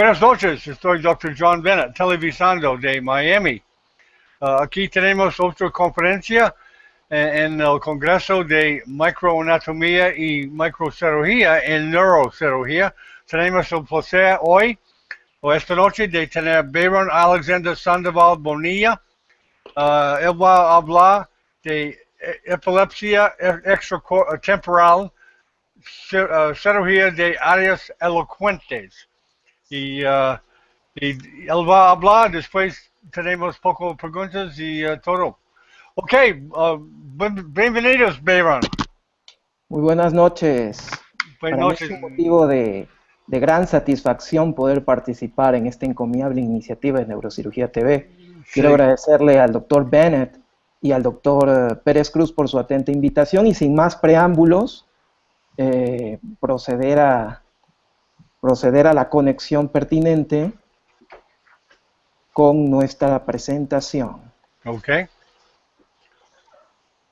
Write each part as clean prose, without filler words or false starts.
Buenas noches, estoy Dr. John Bennett, televisando de Miami. Aquí tenemos otra conferencia en el Congreso de Microanatomía y Microcirugía en Neurocirugía. Tenemos el placer hoy o esta noche de tener Byron Alexander Sandoval Bonilla. Él va a hablar de epilepsia extratemporal, cirugía de áreas elocuentes. Y él va a hablar, después tenemos poco preguntas y todo. Ok, bienvenidos, Byron. Muy buenas noches. Buenas Para mí es noches. un motivo de gran satisfacción poder participar en esta encomiable iniciativa de Neurocirugía TV. Quiero Sí. agradecerle al doctor Bennett y al doctor Pérez Cruz por su atenta invitación y sin más preámbulos, proceder a la conexión pertinente con nuestra presentación. Ok.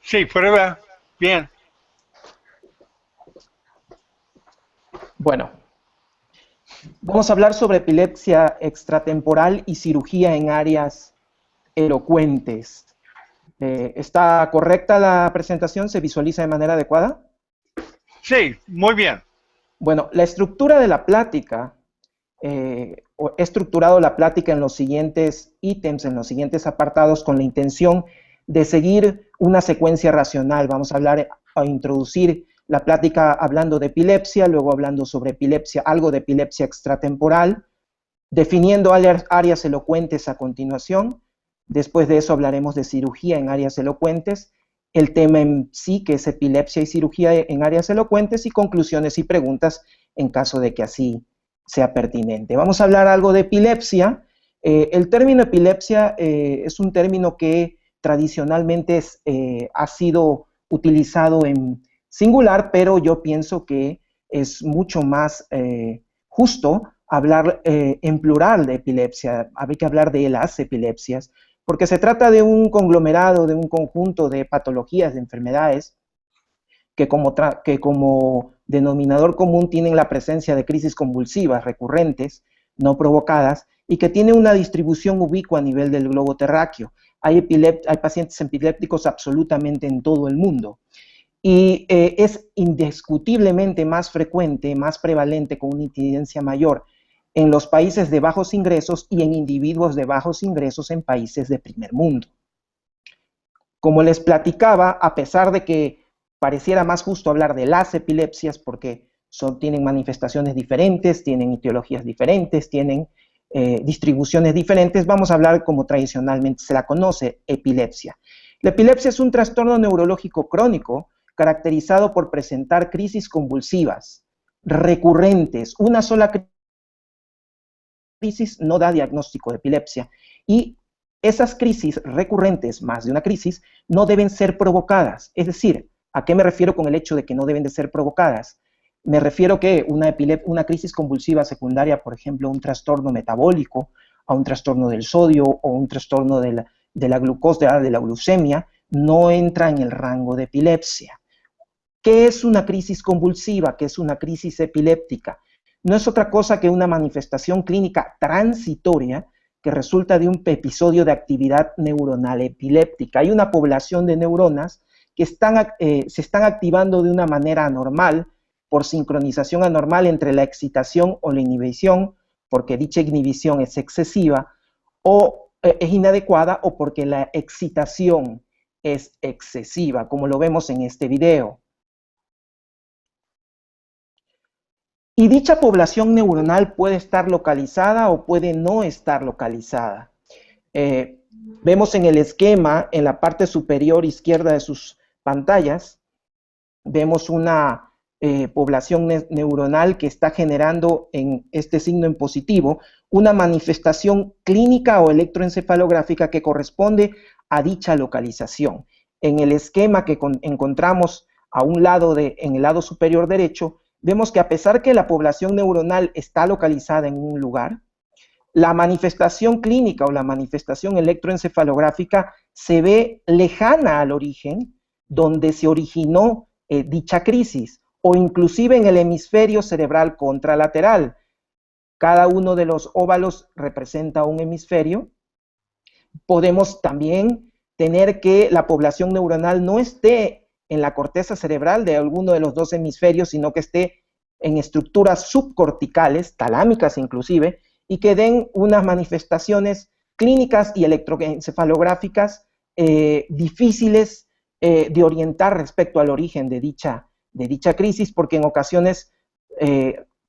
Sí, puede ver. Bien. Bueno, vamos a hablar sobre epilepsia extratemporal y cirugía en áreas elocuentes. ¿Está correcta la presentación? ¿Se visualiza de manera adecuada? Sí, muy bien. Bueno, la estructura de la plática, he estructurado la plática en los siguientes ítems, en los siguientes apartados, con la intención de seguir una secuencia racional. Vamos a introducir la plática hablando de epilepsia, luego hablando sobre epilepsia, algo de epilepsia extratemporal, definiendo áreas elocuentes a continuación. Después de eso hablaremos de cirugía en áreas elocuentes, el tema en sí, que es epilepsia y cirugía en áreas elocuentes, y conclusiones y preguntas en caso de que así sea pertinente. Vamos a hablar algo de epilepsia. El término epilepsia es un término que tradicionalmente ha sido utilizado en singular, pero yo pienso que es mucho más justo hablar en plural de epilepsia. Hay que hablar de las epilepsias, porque se trata de un conglomerado, de un conjunto de patologías, de enfermedades, que como denominador común tienen la presencia de crisis convulsivas recurrentes, no provocadas, y que tienen una distribución ubicua a nivel del globo terráqueo. Hay pacientes epilépticos absolutamente en todo el mundo. Y es indiscutiblemente más frecuente, más prevalente, con una incidencia mayor en los países de bajos ingresos y en individuos de bajos ingresos en países de primer mundo. Como les platicaba, a pesar de que pareciera más justo hablar de las epilepsias porque tienen manifestaciones diferentes, tienen etiologías diferentes, tienen distribuciones diferentes, vamos a hablar como tradicionalmente se la conoce, epilepsia. La epilepsia es un trastorno neurológico crónico caracterizado por presentar crisis convulsivas recurrentes. Una sola crisis no da diagnóstico de epilepsia, y esas crisis recurrentes, más de una crisis, no deben ser provocadas. Es decir, ¿a qué me refiero con el hecho de que no deben de ser provocadas? Me refiero que una crisis convulsiva secundaria, por ejemplo, un trastorno metabólico, a un trastorno del sodio o un trastorno de la glucosa, de la glucemia, no entra en el rango de epilepsia. ¿Qué es una crisis convulsiva? ¿Qué es una crisis epiléptica? No es otra cosa que una manifestación clínica transitoria que resulta de un episodio de actividad neuronal epiléptica. Hay una población de neuronas que se están activando de una manera anormal, por sincronización anormal entre la excitación o la inhibición, porque dicha inhibición es excesiva, o es inadecuada, o porque la excitación es excesiva, como lo vemos en este video. Y dicha población neuronal puede estar localizada o puede no estar localizada. Vemos en el esquema, en la parte superior izquierda de sus pantallas, vemos una población neuronal que está generando en este signo en positivo una manifestación clínica o electroencefalográfica que corresponde a dicha localización. En el esquema que encontramos a un lado en el lado superior derecho, vemos que a pesar que la población neuronal está localizada en un lugar, la manifestación clínica o la manifestación electroencefalográfica se ve lejana al origen donde se originó dicha crisis, o inclusive en el hemisferio cerebral contralateral. Cada uno de los óvalos representa un hemisferio. Podemos también tener que la población neuronal no esté en la corteza cerebral de alguno de los dos hemisferios, sino que esté en estructuras subcorticales, talámicas inclusive, y que den unas manifestaciones clínicas y electroencefalográficas difíciles de orientar respecto al origen de dicha crisis, porque en ocasiones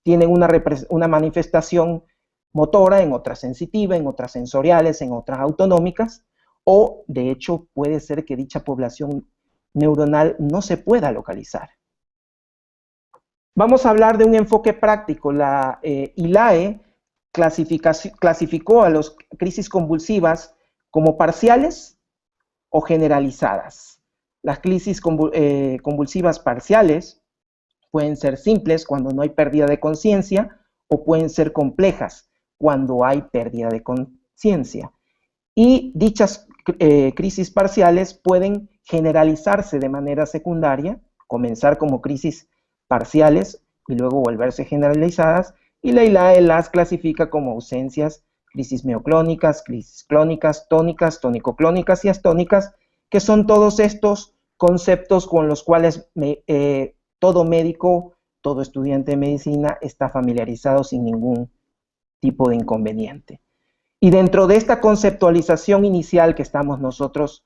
tienen una manifestación motora, en otras sensitiva, en otras sensoriales, en otras autonómicas, o de hecho puede ser que dicha población neuronal no se pueda localizar. Vamos a hablar de un enfoque práctico. La ILAE clasificó a las crisis convulsivas como parciales o generalizadas. Las crisis convulsivas parciales pueden ser simples cuando no hay pérdida de conciencia o pueden ser complejas cuando hay pérdida de conciencia. Y dichas crisis parciales pueden generalizarse de manera secundaria, comenzar como crisis parciales y luego volverse generalizadas, y la ILAE las clasifica como ausencias, crisis mioclónicas, crisis clónicas, tónicas, tónico-clónicas y astónicas, que son todos estos conceptos con los cuales todo médico, todo estudiante de medicina está familiarizado sin ningún tipo de inconveniente. Y dentro de esta conceptualización inicial que estamos nosotros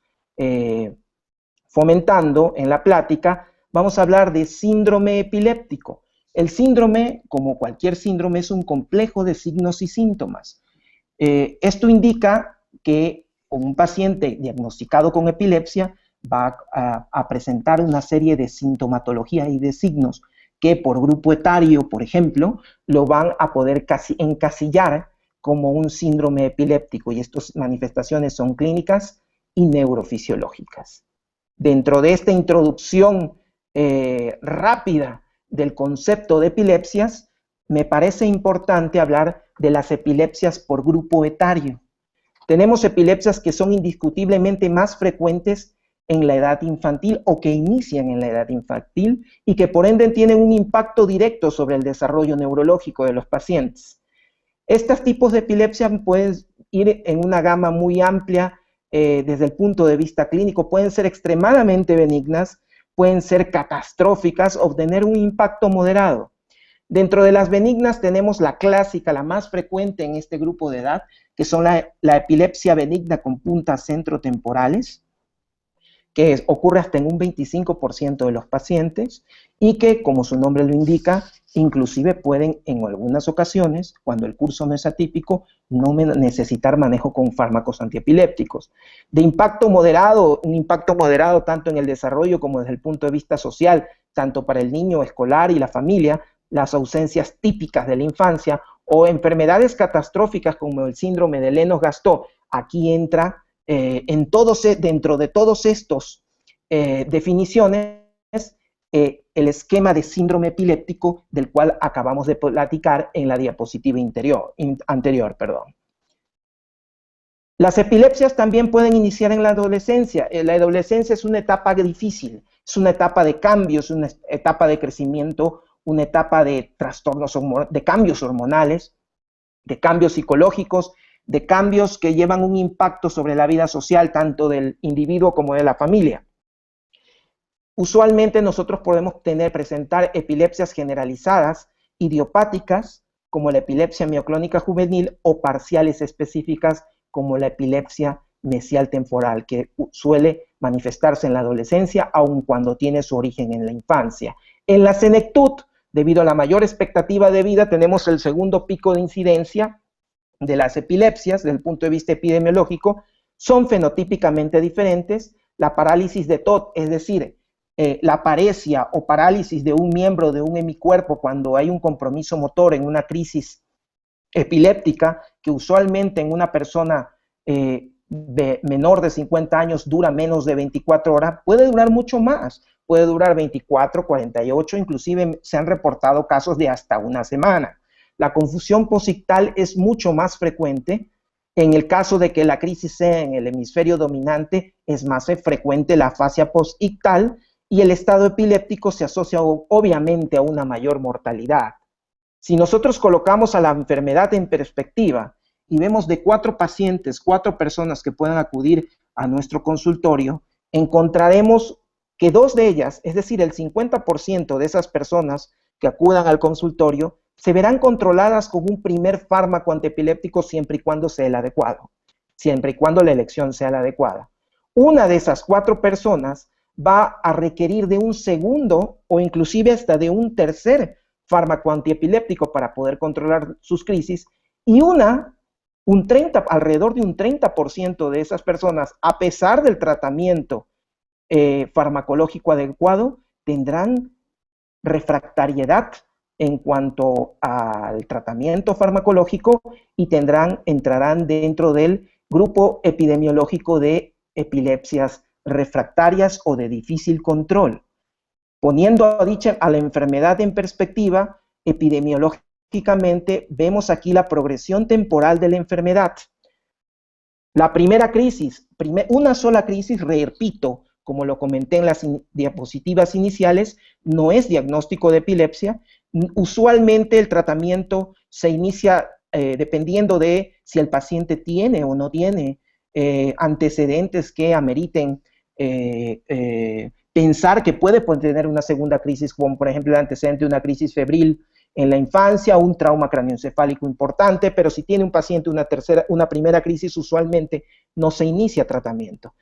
fomentando en la plática, vamos a hablar de síndrome epiléptico. El síndrome, como cualquier síndrome, es un complejo de signos y síntomas. Esto indica que un paciente diagnosticado con epilepsia va a presentar una serie de sintomatología y de signos que por grupo etario, por ejemplo, lo van a poder encasillar como un síndrome epiléptico, y estas manifestaciones son clínicas y neurofisiológicas. Dentro de esta introducción rápida del concepto de epilepsias, me parece importante hablar de las epilepsias por grupo etario. Tenemos epilepsias que son indiscutiblemente más frecuentes en la edad infantil o que inician en la edad infantil y que por ende tienen un impacto directo sobre el desarrollo neurológico de los pacientes. Estos tipos de epilepsia pueden ir en una gama muy amplia desde el punto de vista clínico, pueden ser extremadamente benignas, pueden ser catastróficas o tener un impacto moderado. Dentro de las benignas tenemos la clásica, la más frecuente en este grupo de edad, que son la epilepsia benigna con puntas centrotemporales, que ocurre hasta en un 25% de los pacientes y que, como su nombre lo indica, inclusive pueden en algunas ocasiones, cuando el curso no es atípico, no necesitar manejo con fármacos antiepilépticos. De impacto moderado, un impacto moderado tanto en el desarrollo como desde el punto de vista social, tanto para el niño escolar y la familia, las ausencias típicas de la infancia o enfermedades catastróficas como el síndrome de Lennox-Gastaut. Aquí entra dentro de todos estos definiciones el esquema de síndrome epiléptico del cual acabamos de platicar en la diapositiva anterior. Las epilepsias también pueden iniciar en la adolescencia. La adolescencia es una etapa difícil, es una etapa de cambios, una etapa de crecimiento, una etapa de trastornos, de cambios hormonales, de cambios psicológicos, de cambios que llevan un impacto sobre la vida social, tanto del individuo como de la familia. Usualmente nosotros podemos presentar epilepsias generalizadas, idiopáticas, como la epilepsia mioclónica juvenil, o parciales específicas, como la epilepsia mesial temporal, que suele manifestarse en la adolescencia, aun cuando tiene su origen en la infancia. En la senectud, debido a la mayor expectativa de vida, tenemos el segundo pico de incidencia de las epilepsias, desde el punto de vista epidemiológico, son fenotípicamente diferentes. La parálisis de TOT, es decir, la paresia o parálisis de un miembro de un hemicuerpo cuando hay un compromiso motor en una crisis epiléptica, que usualmente en una persona menor de 50 años dura menos de 24 horas, puede durar mucho más, puede durar 24, 48, inclusive se han reportado casos de hasta una semana. La confusión posictal es mucho más frecuente. En el caso de que la crisis sea en el hemisferio dominante, es más frecuente la afasia posictal y el estado epiléptico se asocia obviamente a una mayor mortalidad. Si nosotros colocamos a la enfermedad en perspectiva y vemos de 4 pacientes, 4 personas que puedan acudir a nuestro consultorio, encontraremos que 2 de ellas, es decir, el 50% de esas personas que acudan al consultorio, se verán controladas con un primer fármaco antiepiléptico siempre y cuando sea el adecuado, siempre y cuando la elección sea la adecuada. Una de esas 4 personas va a requerir de un segundo o inclusive hasta de un tercer fármaco antiepiléptico para poder controlar sus crisis, y alrededor de un 30% de esas personas, a pesar del tratamiento farmacológico adecuado, tendrán refractariedad en cuanto al tratamiento farmacológico y entrarán dentro del grupo epidemiológico de epilepsias refractarias o de difícil control. Poniendo a la enfermedad en perspectiva, epidemiológicamente vemos aquí la progresión temporal de la enfermedad. La primera crisis, una sola crisis, repito, como lo comenté en las diapositivas iniciales, no es diagnóstico de epilepsia. Usualmente el tratamiento se inicia dependiendo de si el paciente tiene o no tiene antecedentes que ameriten pensar que puede tener una segunda crisis, como por ejemplo el antecedente de una crisis febril en la infancia, un trauma craneoencefálico importante, pero si tiene un paciente una primera crisis, usualmente no se inicia tratamiento.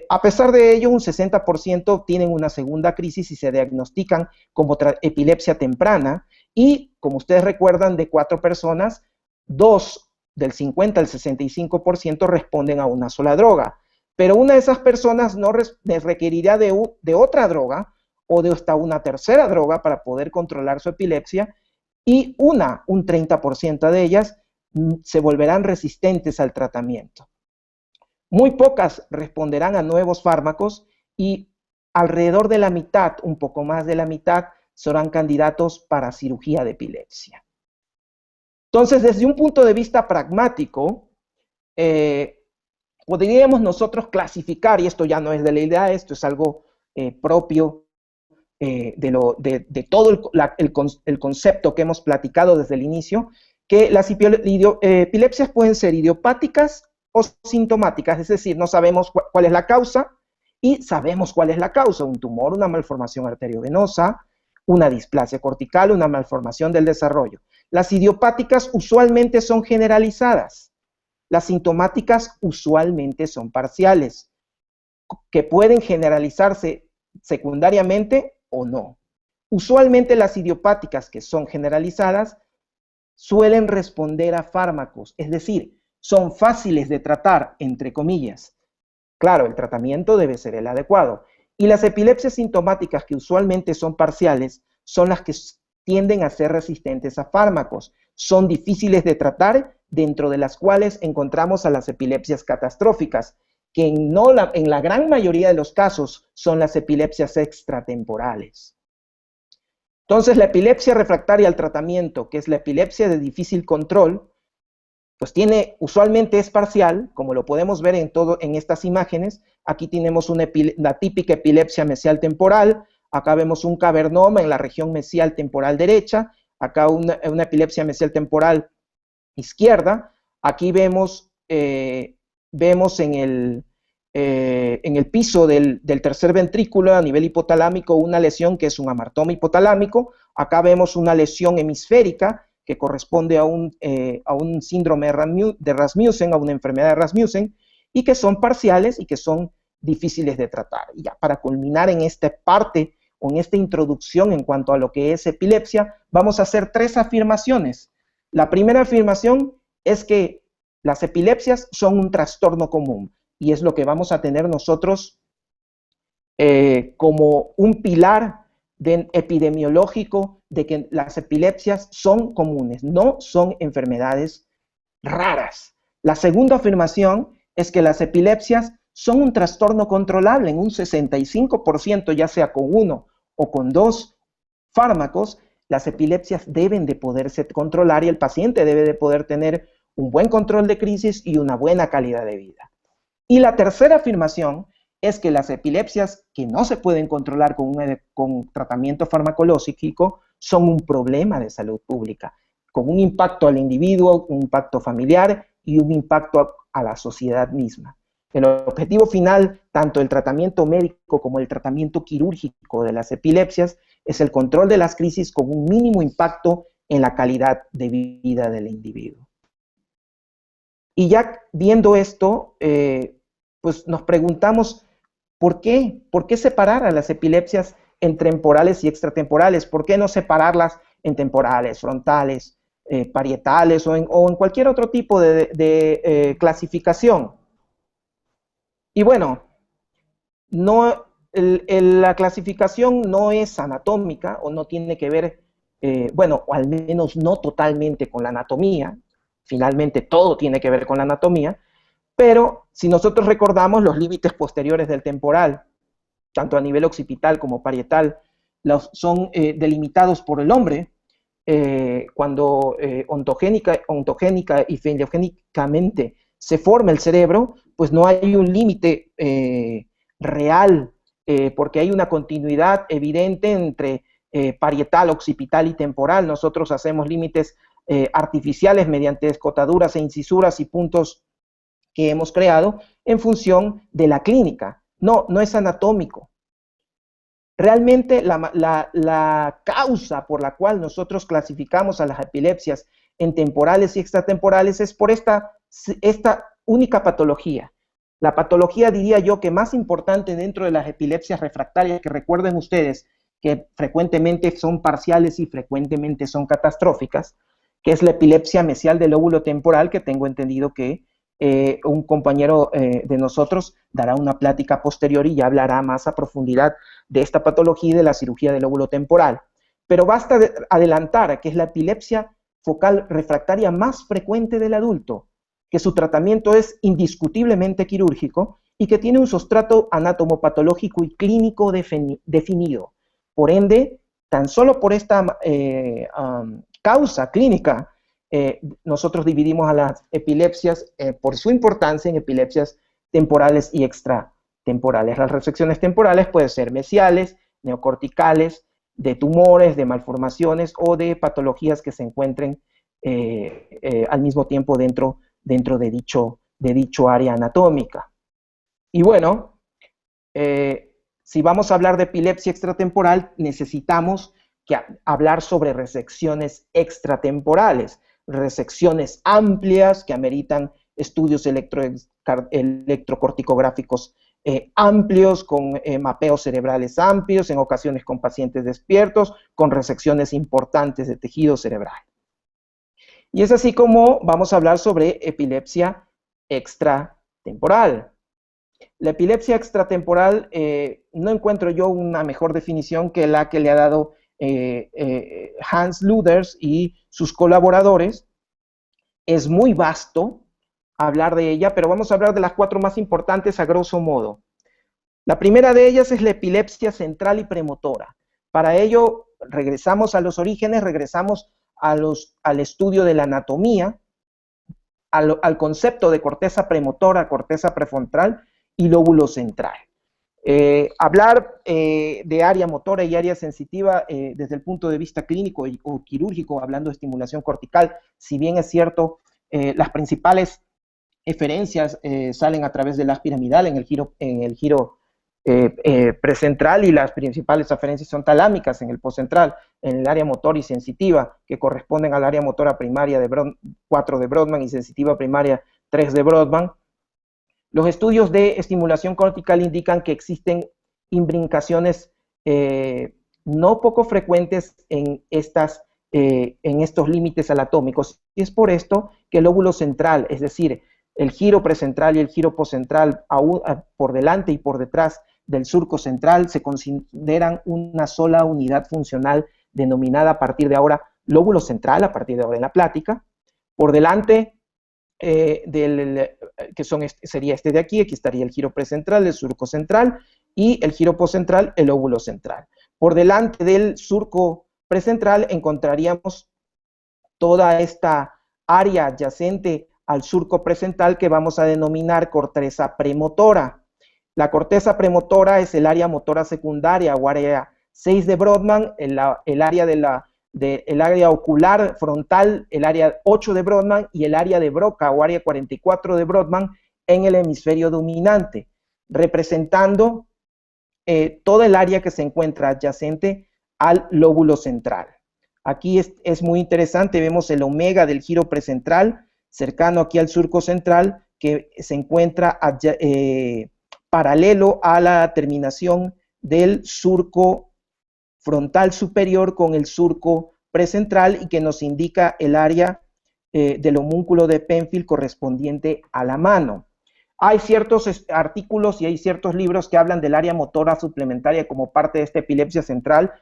A pesar de ello, un 60% tienen una segunda crisis y se diagnostican como epilepsia temprana, y como ustedes recuerdan, de 4 personas, 2 del 50 al 65% responden a una sola droga. Pero una de esas personas no requerirá de otra droga o de hasta una tercera droga para poder controlar su epilepsia, y un 30% de ellas se volverán resistentes al tratamiento. Muy pocas responderán a nuevos fármacos y alrededor de la mitad, un poco más de la mitad, serán candidatos para cirugía de epilepsia. Entonces, desde un punto de vista pragmático, podríamos nosotros clasificar, y esto ya no es de la idea, esto es algo propio de todo el concepto que hemos platicado desde el inicio, que las epilepsias pueden ser idiopáticas o sintomáticas, es decir, no sabemos cuál es la causa y sabemos cuál es la causa: un tumor, una malformación arteriovenosa, una displasia cortical, una malformación del desarrollo. Las idiopáticas usualmente son generalizadas. Las sintomáticas usualmente son parciales, que pueden generalizarse secundariamente o no. Usualmente las idiopáticas que son generalizadas suelen responder a fármacos, es decir, son fáciles de tratar, entre comillas. Claro, el tratamiento debe ser el adecuado. Y las epilepsias sintomáticas, que usualmente son parciales, son las que tienden a ser resistentes a fármacos. Son difíciles de tratar, dentro de las cuales encontramos a las epilepsias catastróficas, que en la gran mayoría de los casos son las epilepsias extratemporales. Entonces, la epilepsia refractaria al tratamiento, que es la epilepsia de difícil control, pues usualmente es parcial, como lo podemos ver en estas imágenes. Aquí tenemos la típica epilepsia mesial temporal, acá vemos un cavernoma en la región mesial temporal derecha, acá una epilepsia mesial temporal izquierda. Aquí vemos en el piso del tercer ventrículo a nivel hipotalámico una lesión que es un hamartoma hipotalámico. Acá vemos una lesión hemisférica que corresponde a un síndrome de Rasmussen, a una enfermedad de Rasmussen, y que son parciales y que son difíciles de tratar. Y ya para culminar en esta parte, o en esta introducción en cuanto a lo que es epilepsia, vamos a hacer 3 afirmaciones. La primera afirmación es que las epilepsias son un trastorno común, y es lo que vamos a tener nosotros como un pilar epidemiológico de que las epilepsias son comunes, no son enfermedades raras. La segunda afirmación es que las epilepsias son un trastorno controlable en un 65%, ya sea con 1 o con 2 fármacos. Las epilepsias deben de poderse controlar y el paciente debe de poder tener un buen control de crisis y una buena calidad de vida. Y la tercera afirmación es que las epilepsias que no se pueden controlar con tratamiento farmacológico son un problema de salud pública, con un impacto al individuo, un impacto familiar y un impacto a la sociedad misma. El objetivo final, tanto del tratamiento médico como el tratamiento quirúrgico de las epilepsias, es el control de las crisis con un mínimo impacto en la calidad de vida del individuo. Y ya viendo esto, pues nos preguntamos, ¿por qué? ¿Por qué separar a las epilepsias en temporales y extratemporales? ¿Por qué no separarlas en temporales, frontales, parietales o en cualquier otro tipo de clasificación? Y bueno, no, la clasificación no es anatómica o no tiene que ver, bueno, o al menos no totalmente con la anatomía. Finalmente todo tiene que ver con la anatomía, pero si nosotros recordamos los límites posteriores del temporal, tanto a nivel occipital como parietal, son delimitados por el hombre cuando ontogénica y filogénicamente se forma el cerebro, pues no hay un límite real, porque hay una continuidad evidente entre parietal, occipital y temporal. Nosotros hacemos límites artificiales mediante escotaduras e incisuras y puntos que hemos creado en función de la clínica. No es anatómico. Realmente la causa por la cual nosotros clasificamos a las epilepsias en temporales y extratemporales es por esta única patología. La patología, diría yo, que más importante dentro de las epilepsias refractarias, que recuerden ustedes que frecuentemente son parciales y frecuentemente son catastróficas, que es la epilepsia mesial del lóbulo temporal, que tengo entendido que un compañero de nosotros dará una plática posterior y ya hablará más a profundidad de esta patología y de la cirugía del lóbulo temporal. Pero basta adelantar que es la epilepsia focal refractaria más frecuente del adulto, que su tratamiento es indiscutiblemente quirúrgico y que tiene un sustrato anatomopatológico y clínico definido. Por ende, tan solo por esta causa clínica, nosotros dividimos a las epilepsias por su importancia en epilepsias temporales y extratemporales. Las resecciones temporales pueden ser mesiales, neocorticales, de tumores, de malformaciones o de patologías que se encuentren al mismo tiempo dentro de dicho área anatómica. Y bueno, si vamos a hablar de epilepsia extratemporal, necesitamos hablar sobre resecciones extratemporales, resecciones amplias que ameritan estudios electrocorticográficos amplios, con mapeos cerebrales amplios, en ocasiones con pacientes despiertos, con resecciones importantes de tejido cerebral. Y es así como vamos a hablar sobre epilepsia extratemporal. La epilepsia extratemporal, no encuentro yo una mejor definición que la que le ha dado Hans Luders y sus colaboradores. Es muy vasto hablar de ella, pero vamos a hablar de las 4 más importantes a grosso modo. La primera de ellas es la epilepsia central y premotora. Para ello, regresamos a los orígenes, regresamos al estudio de la anatomía, al concepto de corteza premotora, corteza prefrontal y lóbulo central. Hablar de área motora y área sensitiva desde el punto de vista clínico o quirúrgico, hablando de estimulación cortical, si bien es cierto, las principales eferencias salen a través del haz piramidal en el giro precentral, y las principales aferencias son talámicas en el postcentral, en el área motora y sensitiva, que corresponden al área motora primaria de 4 de Brodmann y sensitiva primaria 3 de Brodmann. Los estudios de estimulación cortical indican que existen imbricaciones no poco frecuentes en estos límites anatómicos, y es por esto que el lóbulo central, es decir, el giro precentral y el giro postcentral, por delante y por detrás del surco central, se consideran una sola unidad funcional denominada a partir de ahora lóbulo central, a partir de ahora en la plática. Por delante sería este de aquí estaría el giro precentral, el surco central, y el giro postcentral, el lóbulo central. Por delante del surco precentral encontraríamos toda esta área adyacente al surco precentral que vamos a denominar corteza premotora. La corteza premotora es el área motora secundaria o área 6 de Brodmann, el área ocular frontal, el área 8 de Brodmann, y el área de Broca o área 44 de Brodmann en el hemisferio dominante, representando toda el área que se encuentra adyacente al lóbulo central. Aquí es muy interesante, vemos el omega del giro precentral, cercano aquí al surco central, que se encuentra paralelo a la terminación del surco frontal superior con el surco precentral y que nos indica el área del homúnculo de Penfield correspondiente a la mano. Hay ciertos artículos y hay ciertos libros que hablan del área motora suplementaria como parte de esta epilepsia central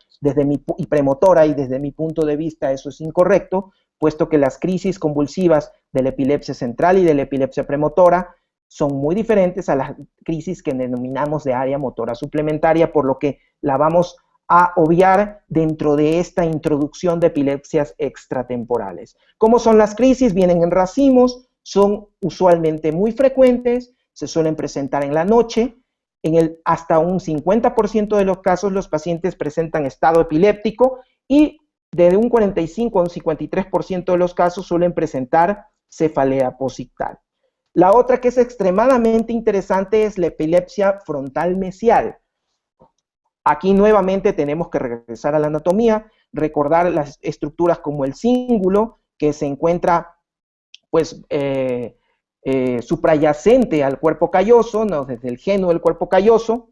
y premotora, y desde mi punto de vista eso es incorrecto, puesto que las crisis convulsivas de la epilepsia central y de la epilepsia premotora son muy diferentes a las crisis que denominamos de área motora suplementaria, por lo que la vamos a obviar dentro de esta introducción de epilepsias extratemporales. ¿Cómo son las crisis? Vienen en racimos, son usualmente muy frecuentes, se suelen presentar en la noche, hasta un 50% de los casos los pacientes presentan estado epiléptico y de un 45 a un 53% de los casos suelen presentar cefalea posictal. La otra que es extremadamente interesante es la epilepsia frontal mesial. Aquí nuevamente tenemos que regresar a la anatomía, recordar las estructuras como el cíngulo, que se encuentra pues suprayacente al cuerpo calloso, ¿no? Desde el geno del cuerpo calloso,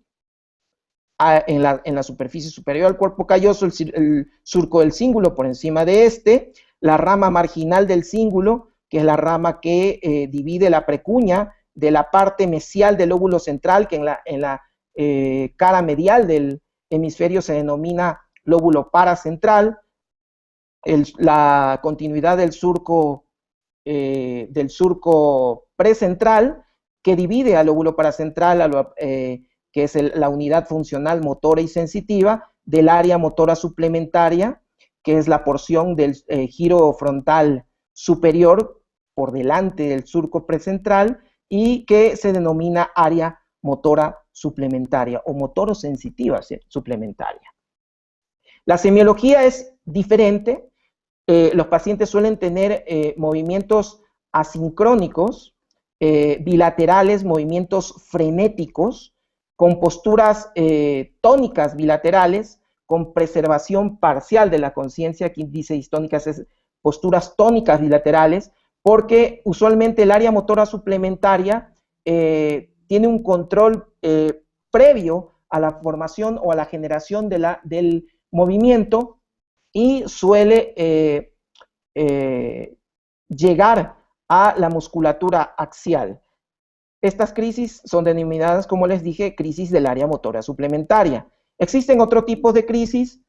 en la superficie superior al cuerpo calloso, el surco del cíngulo por encima de este, la rama marginal del cíngulo, que es la rama que divide la precuña de la parte mesial del lóbulo central, que en la cara medial del hemisferio se denomina lóbulo paracentral, la continuidad del surco precentral, que divide al lóbulo paracentral, que es la unidad funcional motora y sensitiva, del área motora suplementaria, que es la porción del giro frontal superior por delante del surco precentral, y que se denomina área motora suplementaria o motorosensitiva suplementaria. La semiología es diferente. Los pacientes suelen tener movimientos asincrónicos, bilaterales, movimientos frenéticos, con posturas tónicas bilaterales, con preservación parcial de la conciencia. Aquí dice distónicas, es posturas tónicas bilaterales, porque usualmente el área motora suplementaria tiene un control previo a la formación o a la generación del movimiento, y suele llegar a la musculatura axial. Estas crisis son denominadas, como les dije, crisis del área motora suplementaria. Existen otros tipos de crisis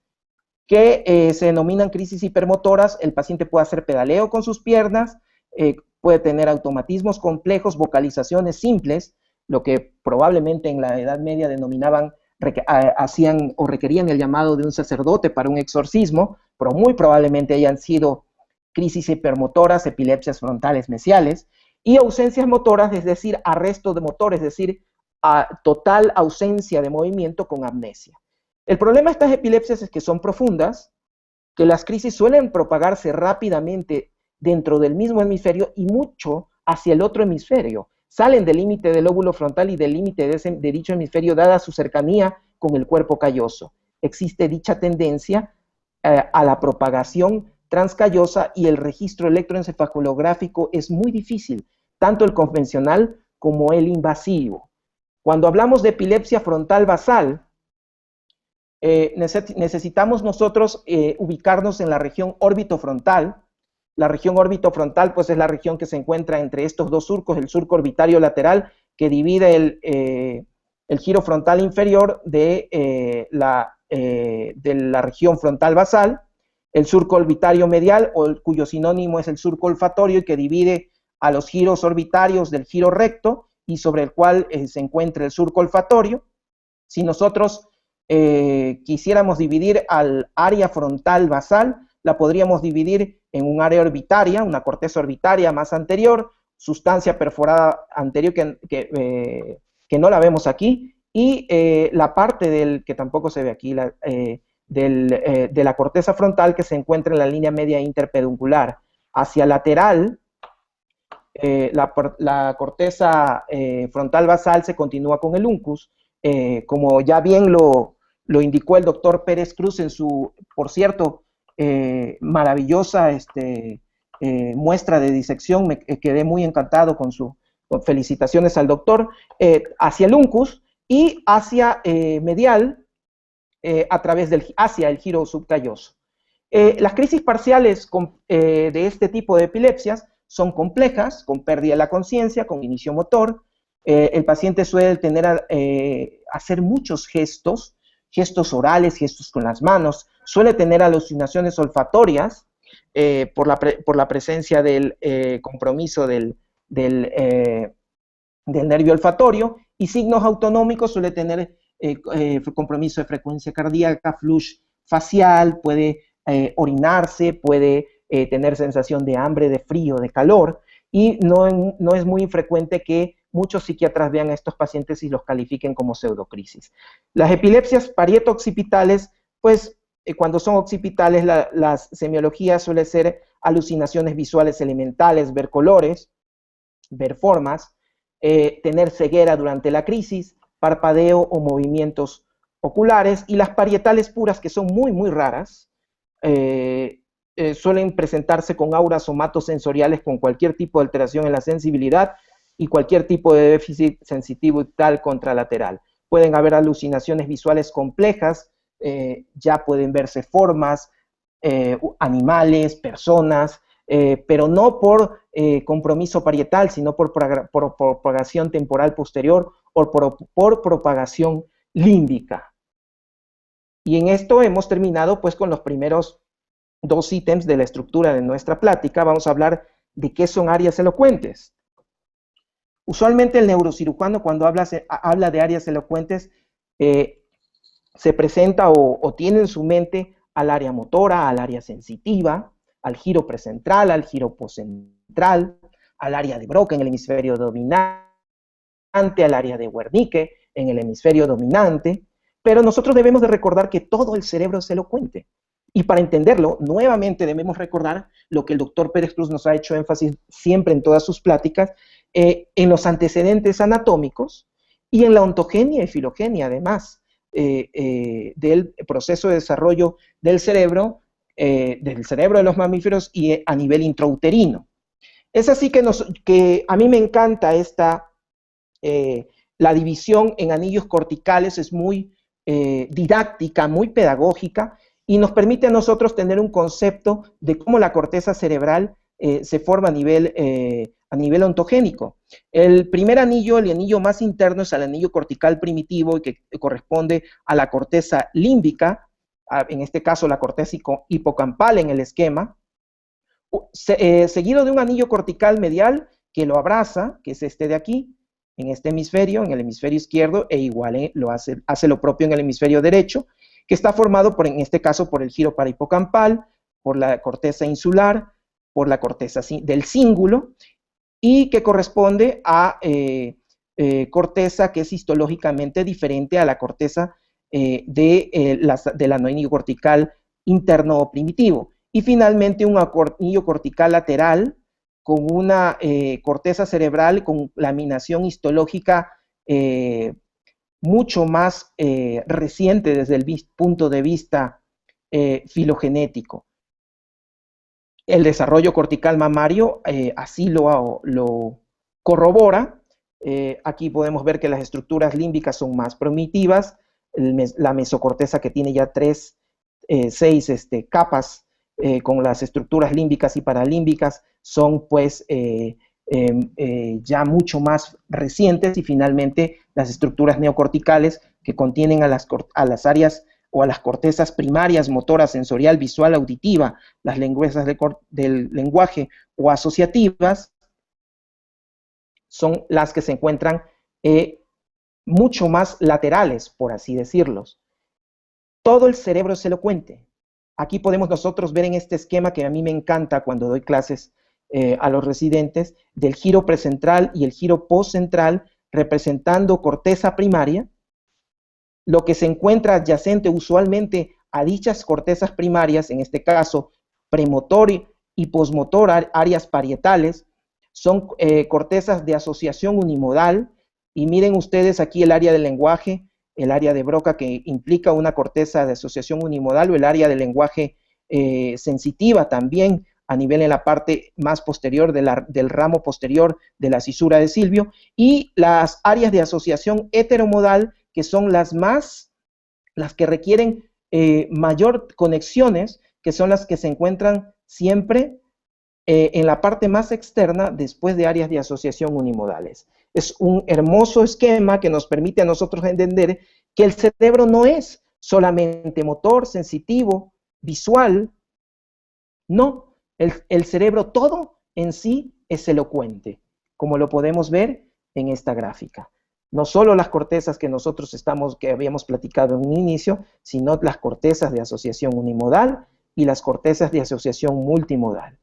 que se denominan crisis hipermotoras. El paciente puede hacer pedaleo con sus piernas, puede tener automatismos complejos, vocalizaciones simples, lo que probablemente en la Edad Media denominaban, hacían o requerían el llamado de un sacerdote para un exorcismo, pero muy probablemente hayan sido crisis hipermotoras, epilepsias frontales mesiales, y ausencias motoras, es decir, arresto de motor, es decir, total ausencia de movimiento con amnesia. El problema de estas epilepsias es que son profundas, que las crisis suelen propagarse rápidamente dentro del mismo hemisferio y mucho hacia el otro hemisferio. Salen del límite del lóbulo frontal y del límite de dicho hemisferio, dada su cercanía con el cuerpo calloso. Existe dicha tendencia a la propagación transcallosa, y el registro electroencefalográfico es muy difícil, tanto el convencional como el invasivo. Cuando hablamos de epilepsia frontal basal, necesitamos nosotros ubicarnos en la región orbitofrontal. La región orbitofrontal, pues, es la región que se encuentra entre estos dos surcos, el surco orbitario lateral, que divide el giro frontal inferior de la región frontal basal, el surco orbitario medial, cuyo sinónimo es el surco olfatorio, y que divide a los giros orbitarios del giro recto, y sobre el cual se encuentra el surco olfatorio. Si nosotros quisiéramos dividir al área frontal basal, la podríamos dividir en un área orbitaria, una corteza orbitaria más anterior, sustancia perforada anterior que no la vemos aquí, y la parte que tampoco se ve aquí, de la corteza frontal que se encuentra en la línea media interpeduncular. Hacia lateral, la corteza frontal basal se continúa con el uncus, como ya bien lo indicó el doctor Pérez Cruz en su, por cierto, maravillosa muestra de disección. Me quedé muy encantado con su, felicitaciones al doctor, hacia el uncus y hacia medial, hacia el giro subcalloso. Las crisis parciales de este tipo de epilepsias son complejas, con pérdida de la conciencia, con inicio motor. El paciente suele hacer muchos gestos orales, gestos con las manos, suele tener alucinaciones olfatorias por la presencia del compromiso del nervio olfatorio, y signos autonómicos suele tener compromiso de frecuencia cardíaca, flush facial, puede orinarse, puede tener sensación de hambre, de frío, de calor, y no es muy infrecuente que muchos psiquiatras vean a estos pacientes y los califiquen como pseudocrisis. Las epilepsias parieto-occipitales, pues cuando son occipitales, las semiologías suelen ser alucinaciones visuales elementales, ver colores, ver formas, tener ceguera durante la crisis, parpadeo o movimientos oculares, y las parietales puras, que son muy, muy raras, suelen presentarse con auras somatosensoriales con cualquier tipo de alteración en la sensibilidad y cualquier tipo de déficit sensitivo y tal contralateral. Pueden haber alucinaciones visuales complejas, ya pueden verse formas, animales, personas, pero no por compromiso parietal, sino por propagación temporal posterior o por propagación límbica. Y en esto hemos terminado pues con los primeros dos ítems de la estructura de nuestra plática. Vamos a hablar de qué son áreas elocuentes. Usualmente el neurocirujano, cuando habla de áreas elocuentes, se presenta o tiene en su mente al área motora, al área sensitiva, al giro precentral, al giro postcentral, al área de Broca en el hemisferio dominante, al área de Wernicke en el hemisferio dominante, pero nosotros debemos de recordar que todo el cerebro es elocuente. Y para entenderlo, nuevamente debemos recordar lo que el doctor Pérez Cruz nos ha hecho énfasis siempre en todas sus pláticas, en los antecedentes anatómicos y en la ontogenia y filogenia, además, del proceso de desarrollo del cerebro de los mamíferos y a nivel intrauterino. Es así que a mí me encanta la división en anillos corticales, es muy didáctica, muy pedagógica, y nos permite a nosotros tener un concepto de cómo la corteza cerebral se forma a nivel ontogénico. El primer anillo, el anillo más interno, es el anillo cortical primitivo, que corresponde a la corteza límbica, en este caso la corteza hipocampal en el esquema, seguido de un anillo cortical medial que lo abraza, que es este de aquí, en este hemisferio, en el hemisferio izquierdo, e igual hace lo propio en el hemisferio derecho, que está formado, en este caso, por el giro parahipocampal, por la corteza insular, por la corteza del cíngulo, y que corresponde a corteza que es histológicamente diferente a la corteza del anillo cortical interno o primitivo. Y finalmente un anillo cortical lateral con una corteza cerebral con laminación histológica mucho más reciente desde el punto de vista filogenético. El desarrollo cortical mamario así lo corrobora. Aquí podemos ver que las estructuras límbicas son más primitivas. La mesocorteza, que tiene ya 6 capas con las estructuras límbicas y paralímbicas, son pues ya mucho más recientes, y finalmente las estructuras neocorticales, que contienen a las áreas o a las cortezas primarias motora, sensorial, visual, auditiva, las lengüesas del lenguaje o asociativas, son las que se encuentran mucho más laterales, por así decirlos. Todo el cerebro es elocuente. Aquí podemos nosotros ver en este esquema, que a mí me encanta cuando doy clases a los residentes, del giro precentral y el giro postcentral, representando corteza primaria, lo que se encuentra adyacente usualmente a dichas cortezas primarias, en este caso premotor y posmotor, áreas parietales, son cortezas de asociación unimodal, y miren ustedes aquí el área del lenguaje, el área de Broca que implica una corteza de asociación unimodal, o el área del lenguaje sensitiva también, a nivel en la parte más posterior del ramo posterior de la cisura de Silvio, y las áreas de asociación heteromodal, que son las que requieren mayor conexiones, que son las que se encuentran siempre en la parte más externa después de áreas de asociación unimodales. Es un hermoso esquema que nos permite a nosotros entender que el cerebro no es solamente motor, sensitivo, visual, no, el cerebro todo en sí es elocuente, como lo podemos ver en esta gráfica. No solo las cortezas que habíamos platicado en un inicio, sino las cortezas de asociación unimodal y las cortezas de asociación multimodal.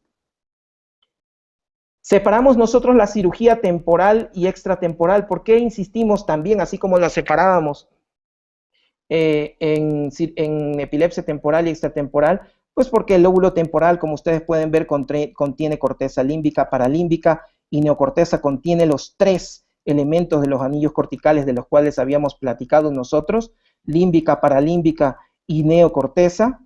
Separamos nosotros la cirugía temporal y extratemporal. ¿Por qué insistimos también, así como la separábamos en epilepsia temporal y extratemporal? Pues porque el lóbulo temporal, como ustedes pueden ver, contiene corteza límbica, paralímbica, y neocorteza contiene los 3 elementos de los anillos corticales de los cuales habíamos platicado nosotros: límbica, paralímbica y neocorteza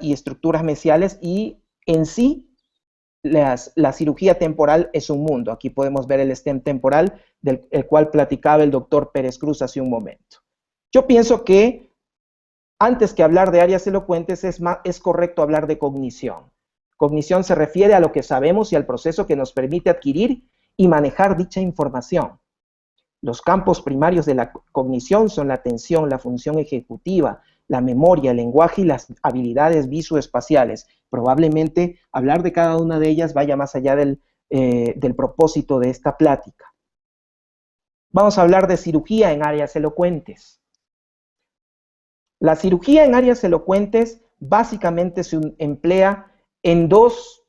y estructuras mesiales. Y en sí, la cirugía temporal es un mundo. Aquí podemos ver el stem temporal, del cual platicaba el doctor Pérez Cruz hace un momento. Yo pienso que antes que hablar de áreas elocuentes es correcto hablar de cognición. Cognición se refiere a lo que sabemos y al proceso que nos permite adquirir y manejar dicha información. Los campos primarios de la cognición son la atención, la función ejecutiva, la memoria, el lenguaje y las habilidades visoespaciales. Probablemente hablar de cada una de ellas vaya más allá del propósito de esta plática. Vamos a hablar de cirugía en áreas elocuentes. La cirugía en áreas elocuentes básicamente se emplea en 2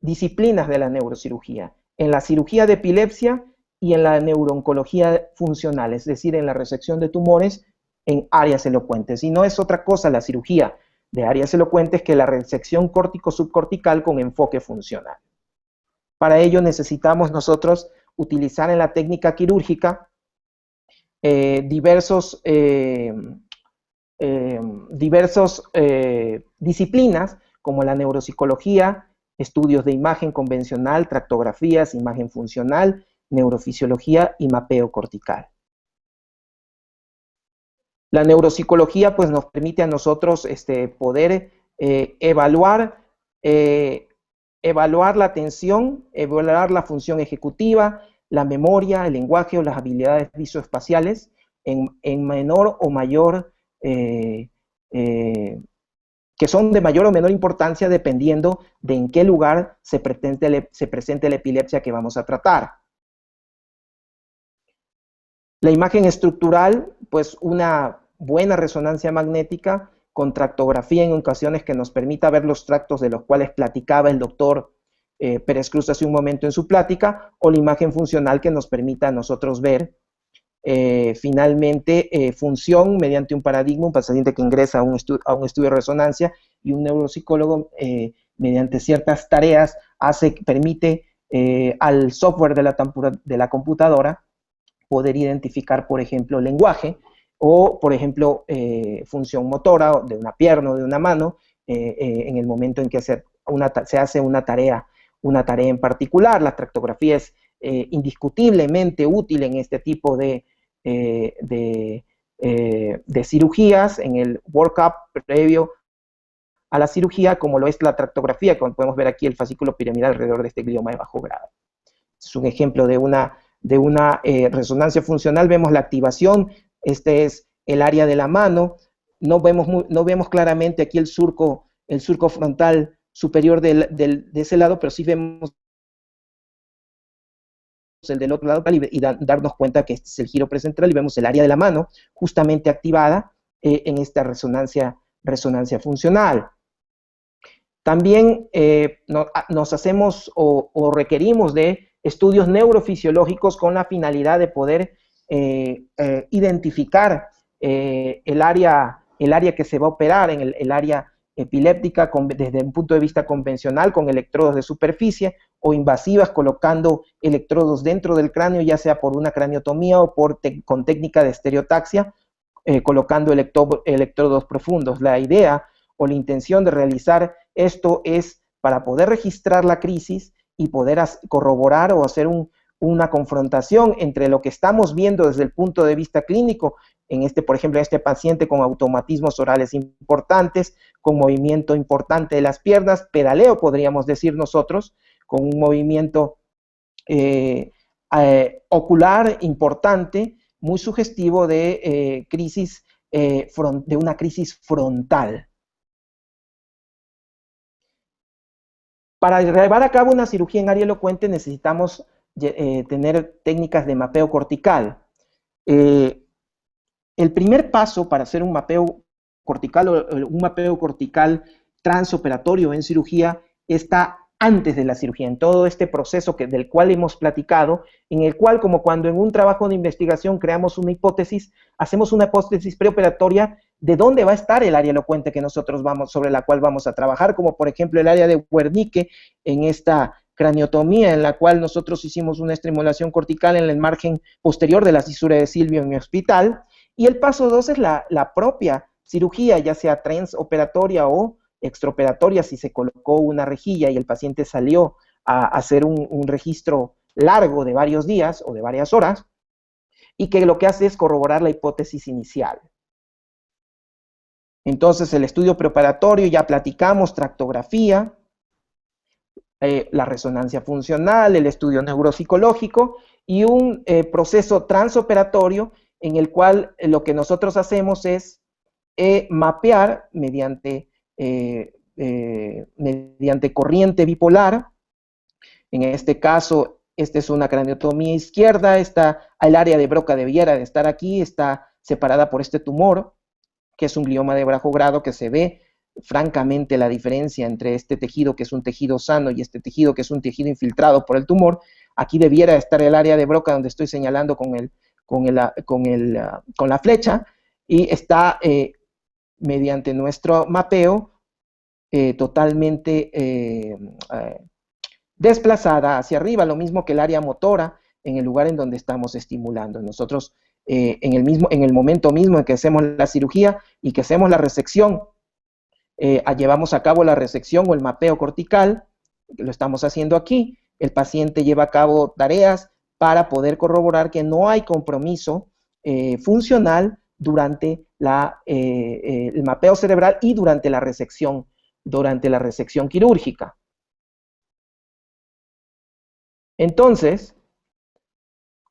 disciplinas de la neurocirugía: en la cirugía de epilepsia y en la neurooncología funcional, es decir, en la resección de tumores en áreas elocuentes. Y no es otra cosa la cirugía de áreas elocuentes que la resección córtico-subcortical con enfoque funcional. Para ello necesitamos nosotros utilizar en la técnica quirúrgica diversos disciplinas, como la neuropsicología, estudios de imagen convencional, tractografías, imagen funcional, neurofisiología y mapeo cortical. La neuropsicología pues nos permite a nosotros poder evaluar la atención, evaluar la función ejecutiva, la memoria, el lenguaje o las habilidades visoespaciales en menor o mayor, que son de mayor o menor importancia dependiendo de en qué lugar se presente la epilepsia que vamos a tratar. La imagen estructural, pues una buena resonancia magnética con tractografía en ocasiones que nos permita ver los tractos de los cuales platicaba el doctor Pérez Cruz hace un momento en su plática, o la imagen funcional que nos permita a nosotros ver finalmente función mediante un paradigma, un paciente que ingresa a un estudio de resonancia, y un neuropsicólogo mediante ciertas tareas permite al software de la computadora poder identificar, por ejemplo, lenguaje, o, por ejemplo, función motora de una pierna o de una mano, en el momento en que se hace una tarea en particular. La tractografía es indiscutiblemente útil en este tipo de cirugías, en el workup previo a la cirugía, como lo es la tractografía, como podemos ver aquí el fascículo piramidal alrededor de este glioma de bajo grado. Es un ejemplo de una resonancia funcional. Vemos la activación. Este es el área de la mano. No vemos claramente aquí el surco frontal superior de ese lado, pero sí vemos el del otro lado y darnos cuenta que este es el giro precentral, y vemos el área de la mano justamente activada en esta resonancia funcional. También nos hacemos o requerimos de estudios neurofisiológicos con la finalidad de poder identificar el área que se va a operar, en el área epiléptica desde un punto de vista convencional, con electrodos de superficie, o invasivas colocando electrodos dentro del cráneo, ya sea por una craniotomía o con técnica de estereotaxia, colocando electrodos profundos. La idea o la intención de realizar esto es para poder registrar la crisis y poder corroborar o hacer una confrontación entre lo que estamos viendo desde el punto de vista clínico, por ejemplo, en este paciente con automatismos orales importantes, con movimiento importante de las piernas, pedaleo podríamos decir nosotros, con un movimiento ocular importante, muy sugestivo de de una crisis frontal. Para llevar a cabo una cirugía en área elocuente necesitamos tener técnicas de mapeo cortical. El primer paso para hacer un mapeo cortical o un mapeo cortical transoperatorio en cirugía está antes de la cirugía, en todo este proceso del cual hemos platicado, en el cual, como cuando en un trabajo de investigación creamos una hipótesis, hacemos una hipótesis preoperatoria de dónde va a estar el área elocuente que nosotros sobre la cual vamos a trabajar, como por ejemplo el área de Wernicke en esta craniotomía en la cual nosotros hicimos una estimulación cortical en el margen posterior de la cisura de Silvio en mi hospital. Y el paso 2 es la propia cirugía, ya sea transoperatoria o extraoperatoria, si se colocó una rejilla y el paciente salió a hacer un registro largo de varios días o de varias horas, y que lo que hace es corroborar la hipótesis inicial. Entonces, el estudio preoperatorio, ya platicamos, tractografía, la resonancia funcional, el estudio neuropsicológico y un proceso transoperatorio en el cual lo que nosotros hacemos es mapear mediante corriente bipolar. En este caso, esta es una craniotomía izquierda, el área de Broca debiera de estar aquí, está separada por este tumor, que es un glioma de bajo grado, que se ve francamente la diferencia entre este tejido, que es un tejido sano, y este tejido, que es un tejido infiltrado por el tumor. Aquí debiera estar el área de Broca, donde estoy señalando con la flecha, y está mediante nuestro mapeo totalmente desplazada hacia arriba, lo mismo que el área motora en el lugar en donde estamos estimulando. Nosotros en el momento mismo en que hacemos la cirugía y que hacemos la resección, llevamos a cabo la resección o el mapeo cortical, lo estamos haciendo aquí, el paciente lleva a cabo tareas para poder corroborar que no hay compromiso funcional durante el mapeo cerebral y durante la resección quirúrgica. Entonces,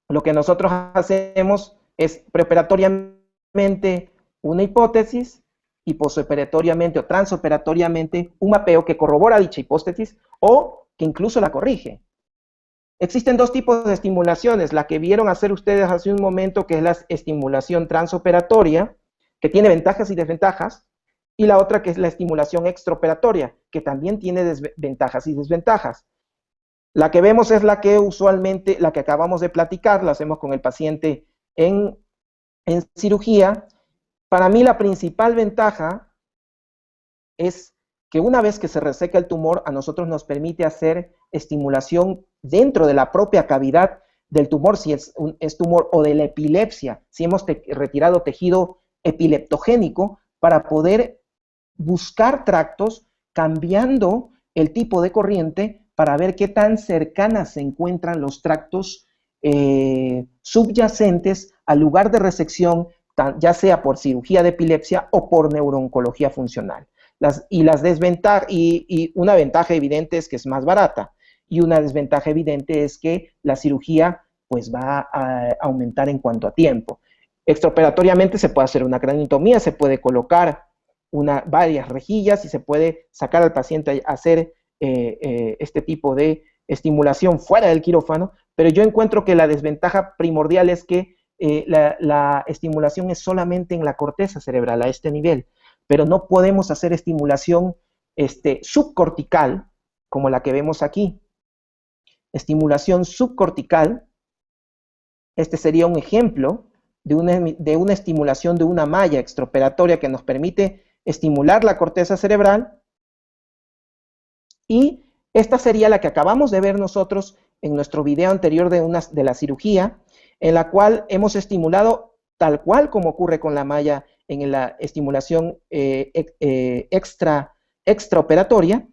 lo que nosotros hacemos es preoperatoriamente una hipótesis y posoperatoriamente o transoperatoriamente un mapeo que corrobora dicha hipótesis o que incluso la corrige. Existen dos tipos de estimulaciones, la que vieron hacer ustedes hace un momento, que es la estimulación transoperatoria, que tiene ventajas y desventajas, y la otra que es la estimulación extraoperatoria, que también tiene ventajas y desventajas. La que vemos es la que usualmente, la que acabamos de platicar, la hacemos con el paciente en cirugía. Para mí la principal ventaja es que una vez que se reseca el tumor, a nosotros nos permite hacer estimulación dentro de la propia cavidad del tumor, si es tumor, o de la epilepsia, si hemos retirado tejido epileptogénico, para poder buscar tractos cambiando el tipo de corriente para ver qué tan cercanas se encuentran los tractos subyacentes al lugar de resección, ya sea por cirugía de epilepsia o por neurooncología funcional. Y una ventaja evidente es que es más barata, y una desventaja evidente es que la cirugía pues va a aumentar en cuanto a tiempo. Extraoperatoriamente se puede hacer una craniotomía, se puede colocar varias rejillas y se puede sacar al paciente a hacer este tipo de estimulación fuera del quirófano, pero yo encuentro que la desventaja primordial es que la estimulación es solamente en la corteza cerebral, a este nivel, pero no podemos hacer estimulación subcortical, como la que vemos aquí, estimulación subcortical. Este sería un ejemplo de una estimulación de una malla extraoperatoria que nos permite estimular la corteza cerebral. Y esta sería la que acabamos de ver nosotros en nuestro video anterior de la cirugía, en la cual hemos estimulado tal cual como ocurre con la malla en la estimulación extraoperatoria,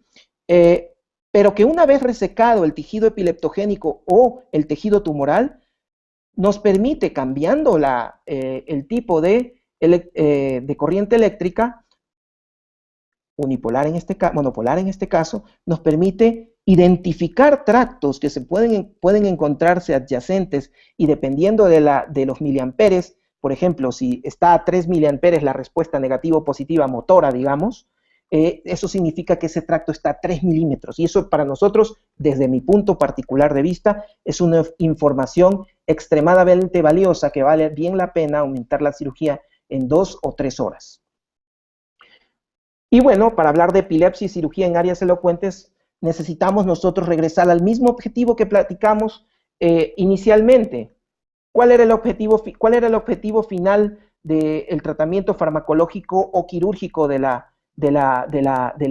pero que una vez resecado el tejido epileptogénico o el tejido tumoral, nos permite, cambiando el tipo de corriente eléctrica, unipolar monopolar en este caso, nos permite identificar tractos que pueden encontrarse adyacentes y dependiendo de los miliamperes, por ejemplo, si está a 3 miliamperes la respuesta negativa o positiva motora, digamos, eso significa que ese tracto está a 3 milímetros. Y eso para nosotros, desde mi punto particular de vista, es una información extremadamente valiosa que vale bien la pena aumentar la cirugía en 2 o 3 horas. Y bueno, para hablar de epilepsia y cirugía en áreas elocuentes, necesitamos nosotros regresar al mismo objetivo que platicamos inicialmente. ¿Cuál era el objetivo final del tratamiento farmacológico o quirúrgico de la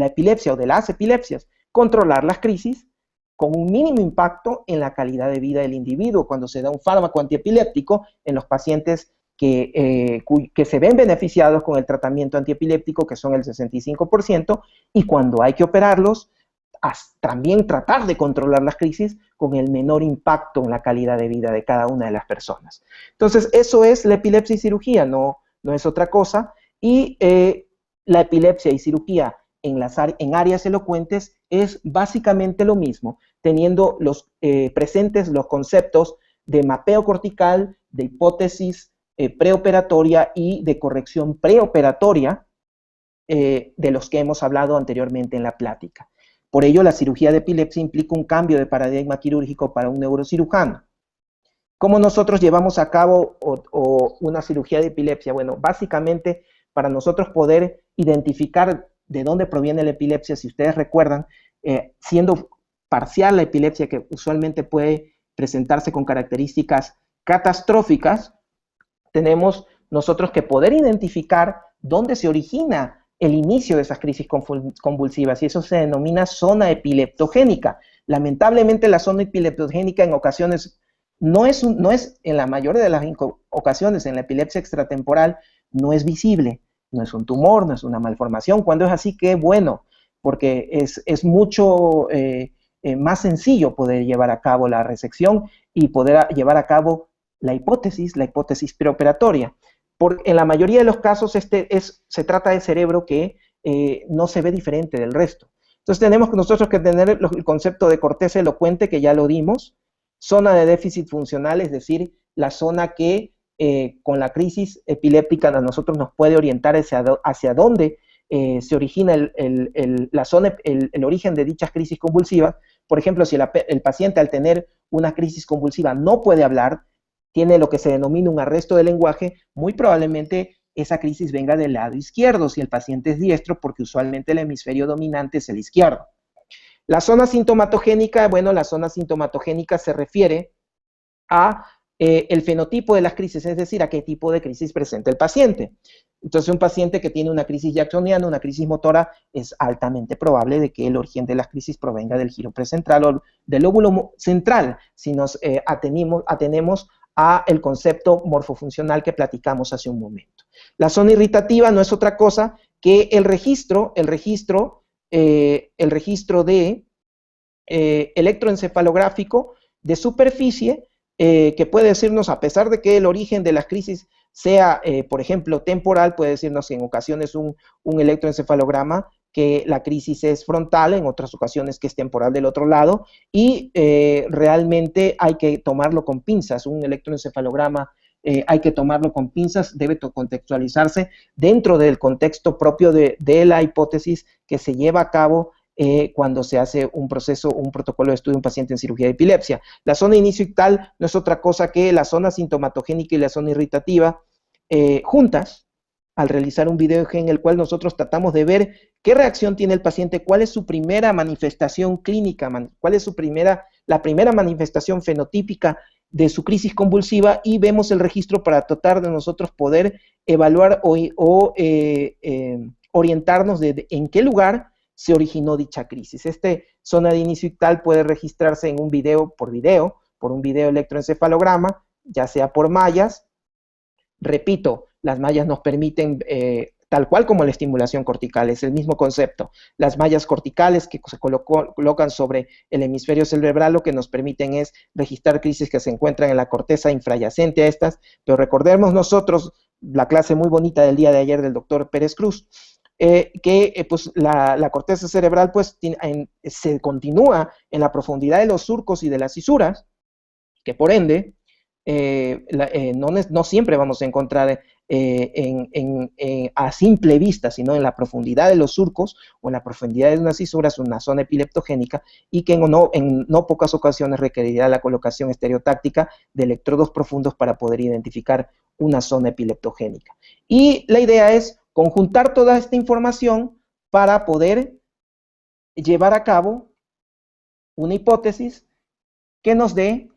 epilepsia o de las epilepsias? Controlar las crisis con un mínimo impacto en la calidad de vida del individuo cuando se da un fármaco antiepiléptico en los pacientes que se ven beneficiados con el tratamiento antiepiléptico, que son el 65%, y cuando hay que operarlos, también tratar de controlar las crisis con el menor impacto en la calidad de vida de cada una de las personas. Entonces, eso es la epilepsia y cirugía, no es otra cosa, y la epilepsia y cirugía en áreas elocuentes es básicamente lo mismo, teniendo presentes los conceptos de mapeo cortical, de hipótesis preoperatoria y de corrección preoperatoria de los que hemos hablado anteriormente en la plática. Por ello, la cirugía de epilepsia implica un cambio de paradigma quirúrgico para un neurocirujano. ¿Cómo nosotros llevamos a cabo una cirugía de epilepsia? Bueno, básicamente para nosotros poder identificar de dónde proviene la epilepsia, si ustedes recuerdan, siendo parcial la epilepsia que usualmente puede presentarse con características catastróficas, tenemos nosotros que poder identificar dónde se origina el inicio de esas crisis convulsivas, y eso se denomina zona epileptogénica. Lamentablemente la zona epileptogénica en ocasiones no es en la mayoría de las ocasiones en la epilepsia extratemporal no es visible, no es un tumor, no es una malformación. Cuando es así, qué bueno, porque es mucho más sencillo poder llevar a cabo la resección y poder llevar a cabo la hipótesis preoperatoria. En la mayoría de los casos se trata de cerebro que no se ve diferente del resto. Entonces tenemos nosotros que tener el concepto de corteza elocuente, que ya lo dimos, zona de déficit funcional, es decir, la zona que con la crisis epiléptica a nosotros nos puede orientar hacia dónde se origina el origen de dichas crisis convulsivas. Por ejemplo, si el paciente al tener una crisis convulsiva no puede hablar, tiene lo que se denomina un arresto del lenguaje, muy probablemente esa crisis venga del lado izquierdo, si el paciente es diestro, porque usualmente el hemisferio dominante es el izquierdo. La zona sintomatogénica, bueno, la zona sintomatogénica se refiere a el fenotipo de las crisis, es decir, a qué tipo de crisis presenta el paciente. Entonces, un paciente que tiene una crisis jacksoniana, una crisis motora, es altamente probable de que el origen de las crisis provenga del giro precentral o del lóbulo central, si nos atenemos a el concepto morfofuncional que platicamos hace un momento. La zona irritativa no es otra cosa que el registro de electroencefalográfico de superficie que puede decirnos, a pesar de que el origen de las crisis sea, por ejemplo, temporal, puede decirnos en ocasiones un electroencefalograma que la crisis es frontal, en otras ocasiones que es temporal del otro lado, y realmente hay que tomarlo con pinzas. Un electroencefalograma hay que tomarlo con pinzas, debe contextualizarse dentro del contexto propio de la hipótesis que se lleva a cabo cuando se hace un protocolo de estudio de un paciente en cirugía de epilepsia. La zona inicio ictal no es otra cosa que la zona sintomatogénica y la zona irritativa juntas, al realizar un video en el cual nosotros tratamos de ver qué reacción tiene el paciente, cuál es su primera manifestación clínica, cuál es la primera manifestación fenotípica de su crisis convulsiva, y vemos el registro para tratar de nosotros poder evaluar o orientarnos de en qué lugar se originó dicha crisis. Zona de inicio ictal puede registrarse en un video, por un video electroencefalograma, ya sea por mallas. Repito, las mallas nos permiten, tal cual como la estimulación cortical, es el mismo concepto. Las mallas corticales que se colocan sobre el hemisferio cerebral lo que nos permiten es registrar crisis que se encuentran en la corteza infrayacente a estas, pero recordemos nosotros la clase muy bonita del día de ayer del doctor Pérez Cruz, pues la corteza cerebral pues se continúa en la profundidad de los surcos y de las fisuras, que por ende no siempre vamos a encontrar a simple vista, sino en la profundidad de los surcos o en la profundidad de unas fisuras, una zona epileptogénica, y que en no pocas ocasiones requerirá la colocación estereotáctica de electrodos profundos para poder identificar una zona epileptogénica. Y la idea es conjuntar toda esta información para poder llevar a cabo una hipótesis que nos dé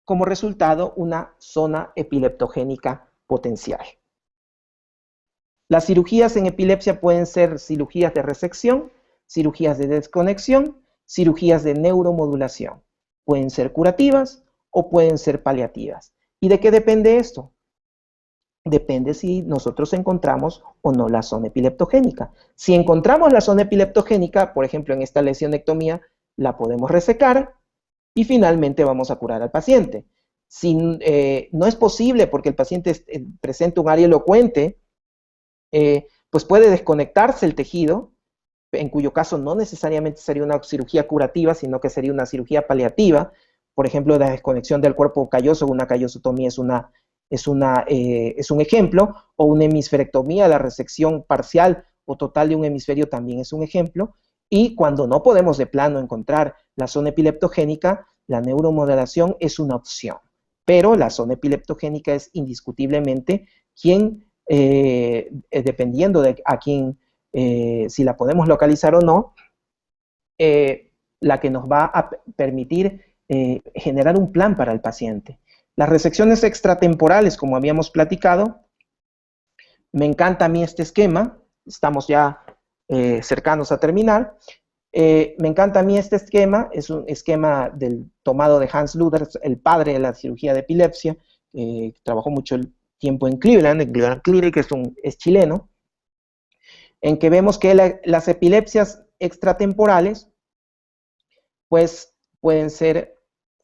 como resultado una zona epileptogénica potencial. Las cirugías en epilepsia pueden ser cirugías de resección, cirugías de desconexión, cirugías de neuromodulación. Pueden ser curativas o pueden ser paliativas. ¿Y de qué depende esto? Depende si nosotros encontramos o no la zona epileptogénica. Si encontramos la zona epileptogénica, por ejemplo en esta lesionectomía, la podemos resecar y finalmente vamos a curar al paciente. Si no es posible porque el paciente presenta un área elocuente, pues puede desconectarse el tejido, en cuyo caso no necesariamente sería una cirugía curativa, sino que sería una cirugía paliativa. Por ejemplo, la desconexión del cuerpo calloso, una callosotomía es un ejemplo, o una hemisferectomía, la resección parcial o total de un hemisferio también es un ejemplo. Y cuando no podemos de plano encontrar la zona epileptogénica, la neuromodulación es una opción. Pero la zona epileptogénica es indiscutiblemente dependiendo de a quién, si la podemos localizar o no, la que nos va a permitir generar un plan para el paciente. Las resecciones extratemporales, como habíamos platicado, me encanta a mí este esquema, estamos ya cercanos a terminar. Me encanta a mí este esquema, es un esquema tomado de Hans Luther, el padre de la cirugía de epilepsia, trabajó mucho tiempo en Cleveland Clinic, es chileno, en que vemos que las epilepsias extratemporales, pues pueden ser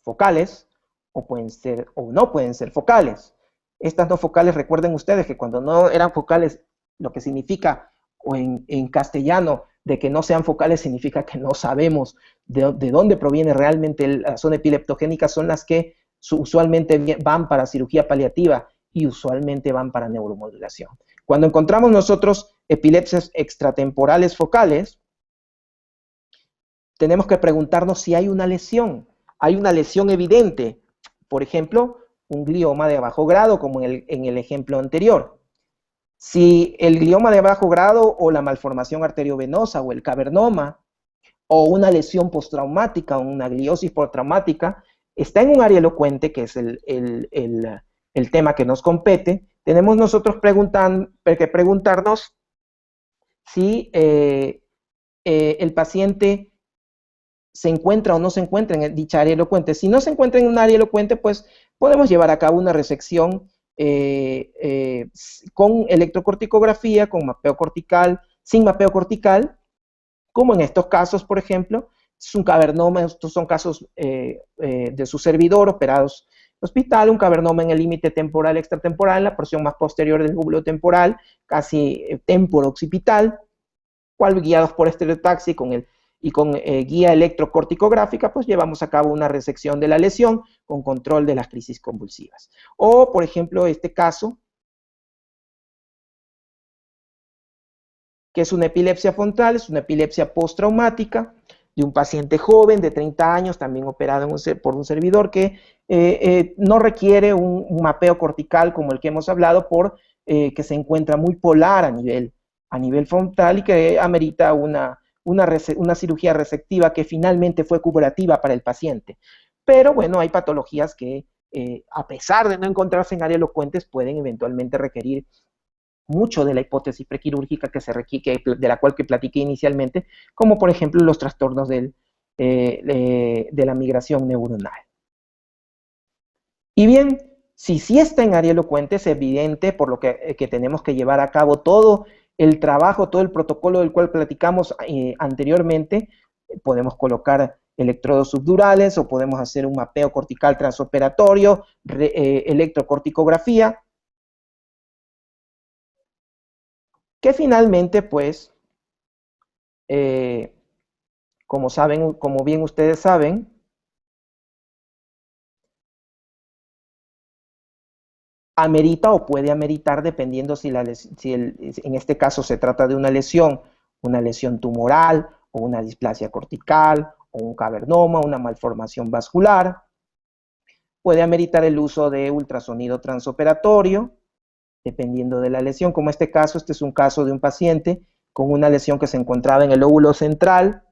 focales, o no pueden ser focales. Estas no focales, recuerden ustedes que cuando no eran focales, lo que significa, o en castellano, de que no sean focales significa que no sabemos de dónde proviene realmente la zona epileptogénica, son las que usualmente van para cirugía paliativa y usualmente van para neuromodulación. Cuando encontramos nosotros epilepsias extratemporales focales, tenemos que preguntarnos si hay una lesión evidente, por ejemplo, un glioma de bajo grado, como en el ejemplo anterior. Si el glioma de bajo grado o la malformación arteriovenosa o el cavernoma o una lesión postraumática o una gliosis postraumática está en un área elocuente, que es el tema que nos compete, tenemos nosotros que preguntarnos si el paciente se encuentra o no se encuentra en dicha área elocuente. Si no se encuentra en un área elocuente, pues podemos llevar a cabo una resección con electrocorticografía, con mapeo cortical, sin mapeo cortical, como en estos casos, por ejemplo, es un cavernoma. Estos son casos de su servidor operados en hospital, un cavernoma en el límite temporal extratemporal, en la porción más posterior del lóbulo temporal, casi temporo-occipital, cual guiados por estereotaxia y con guía electrocorticográfica, pues llevamos a cabo una resección de la lesión con control de las crisis convulsivas. O, por ejemplo, este caso, que es una epilepsia frontal, es una epilepsia postraumática de un paciente joven de 30 años, también operado por un servidor, que no requiere un mapeo cortical como el que hemos hablado por que se encuentra muy polar a nivel frontal y que amerita una cirugía resectiva que finalmente fue curativa para el paciente. Pero bueno, hay patologías que, a pesar de no encontrarse en áreas elocuentes, pueden eventualmente requerir mucho de la hipótesis prequirúrgica de la cual que platiqué inicialmente, como por ejemplo los trastornos de la migración neuronal. Y bien, si sí está en área elocuente, es evidente por lo que tenemos que llevar a cabo todo el trabajo, todo el protocolo del cual platicamos anteriormente. Podemos colocar electrodos subdurales o podemos hacer un mapeo cortical transoperatorio, electrocorticografía, que finalmente, pues, como bien ustedes saben, amerita o puede ameritar dependiendo si en este caso se trata de una lesión tumoral o una displasia cortical o un cavernoma, una malformación vascular. Puede ameritar el uso de ultrasonido transoperatorio, dependiendo de la lesión, como este es un caso de un paciente con una lesión que se encontraba en el lóbulo central,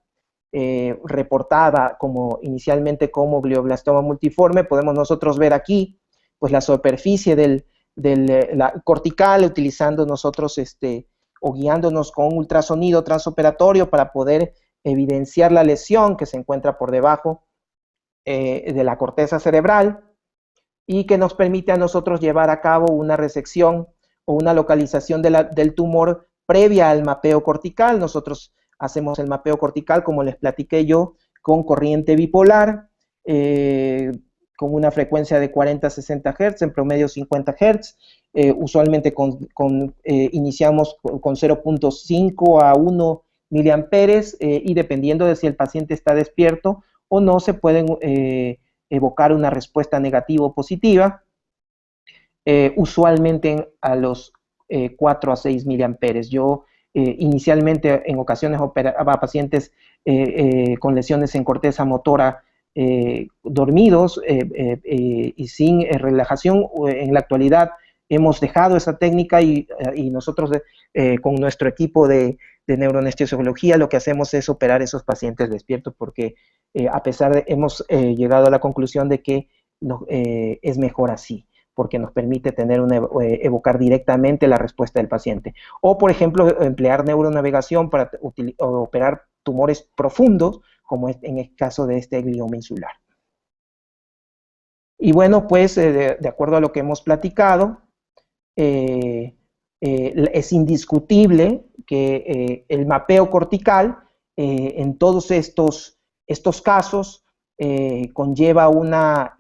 reportada inicialmente como glioblastoma multiforme. Podemos nosotros ver aquí pues la superficie la cortical, utilizando nosotros o guiándonos con ultrasonido transoperatorio para poder evidenciar la lesión que se encuentra por debajo de la corteza cerebral y que nos permite a nosotros llevar a cabo una resección o una localización del tumor previa al mapeo cortical. Nosotros hacemos el mapeo cortical, como les platiqué yo, con corriente bipolar, con una frecuencia de 40 a 60 Hz, en promedio 50 Hz. Usualmente iniciamos con 0.5 a 1 miliamperes y dependiendo de si el paciente está despierto o no, se pueden evocar una respuesta negativa o positiva, usualmente a los 4 a 6 miliamperes. Yo inicialmente en ocasiones operaba a pacientes con lesiones en corteza motora dormidos y sin relajación. En la actualidad hemos dejado esa técnica y nosotros con nuestro equipo de neuroanestesiología lo que hacemos es operar a esos pacientes despiertos porque a pesar de hemos llegado a la conclusión de que es mejor así, porque nos permite evocar directamente la respuesta del paciente. O, por ejemplo, emplear neuronavegación para operar tumores profundos, como en el caso de este glioma insular. Y bueno, pues, de acuerdo a lo que hemos platicado, es indiscutible que el mapeo cortical en todos estos casos conlleva una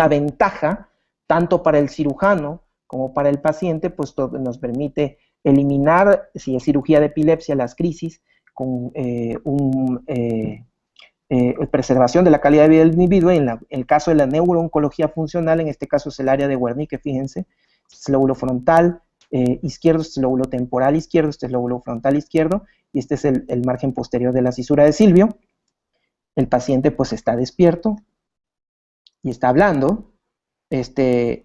ventaja tanto para el cirujano como para el paciente, pues nos permite eliminar, si es cirugía de epilepsia, las crisis con preservación de la calidad de vida del individuo. En el caso de la neurooncología funcional, en este caso es el área de Wernicke, fíjense, este es el lóbulo frontal izquierdo, este es el lóbulo temporal izquierdo, este es el lóbulo frontal izquierdo, y este es el margen posterior de la cisura de Silvio. El paciente pues está despierto y está hablando. El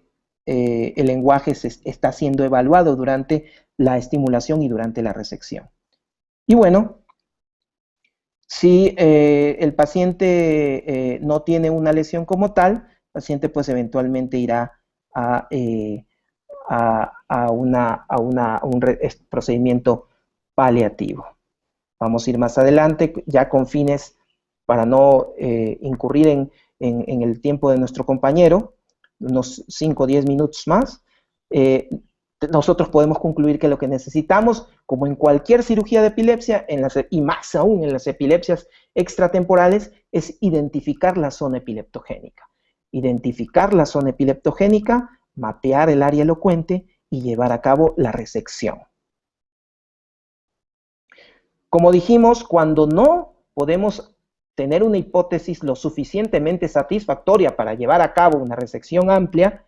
lenguaje está siendo evaluado durante la estimulación y durante la resección. Y bueno, si el paciente no tiene una lesión como tal, el paciente pues eventualmente irá a un procedimiento paliativo. Vamos a ir más adelante, ya con fines para no incurrir en el tiempo de nuestro compañero, unos 5 o 10 minutos más. Nosotros podemos concluir que lo que necesitamos, como en cualquier cirugía de epilepsia, y más aún en las epilepsias extratemporales, es identificar la zona epileptogénica. Identificar la zona epileptogénica, mapear el área elocuente y llevar a cabo la resección. Como dijimos, cuando no podemos tener una hipótesis lo suficientemente satisfactoria para llevar a cabo una resección amplia,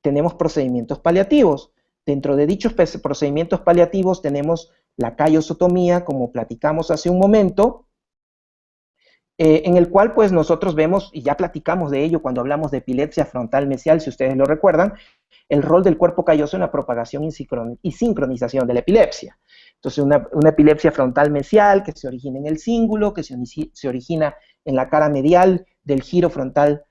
tenemos procedimientos paliativos. Dentro de dichos procedimientos paliativos tenemos la callosotomía, como platicamos hace un momento, en el cual pues nosotros vemos, y ya platicamos de ello cuando hablamos de epilepsia frontal mesial, si ustedes lo recuerdan, el rol del cuerpo calloso en la propagación y sincronización de la epilepsia. Entonces, una epilepsia frontal mesial que se origina en el cíngulo, que se origina en la cara medial del giro frontal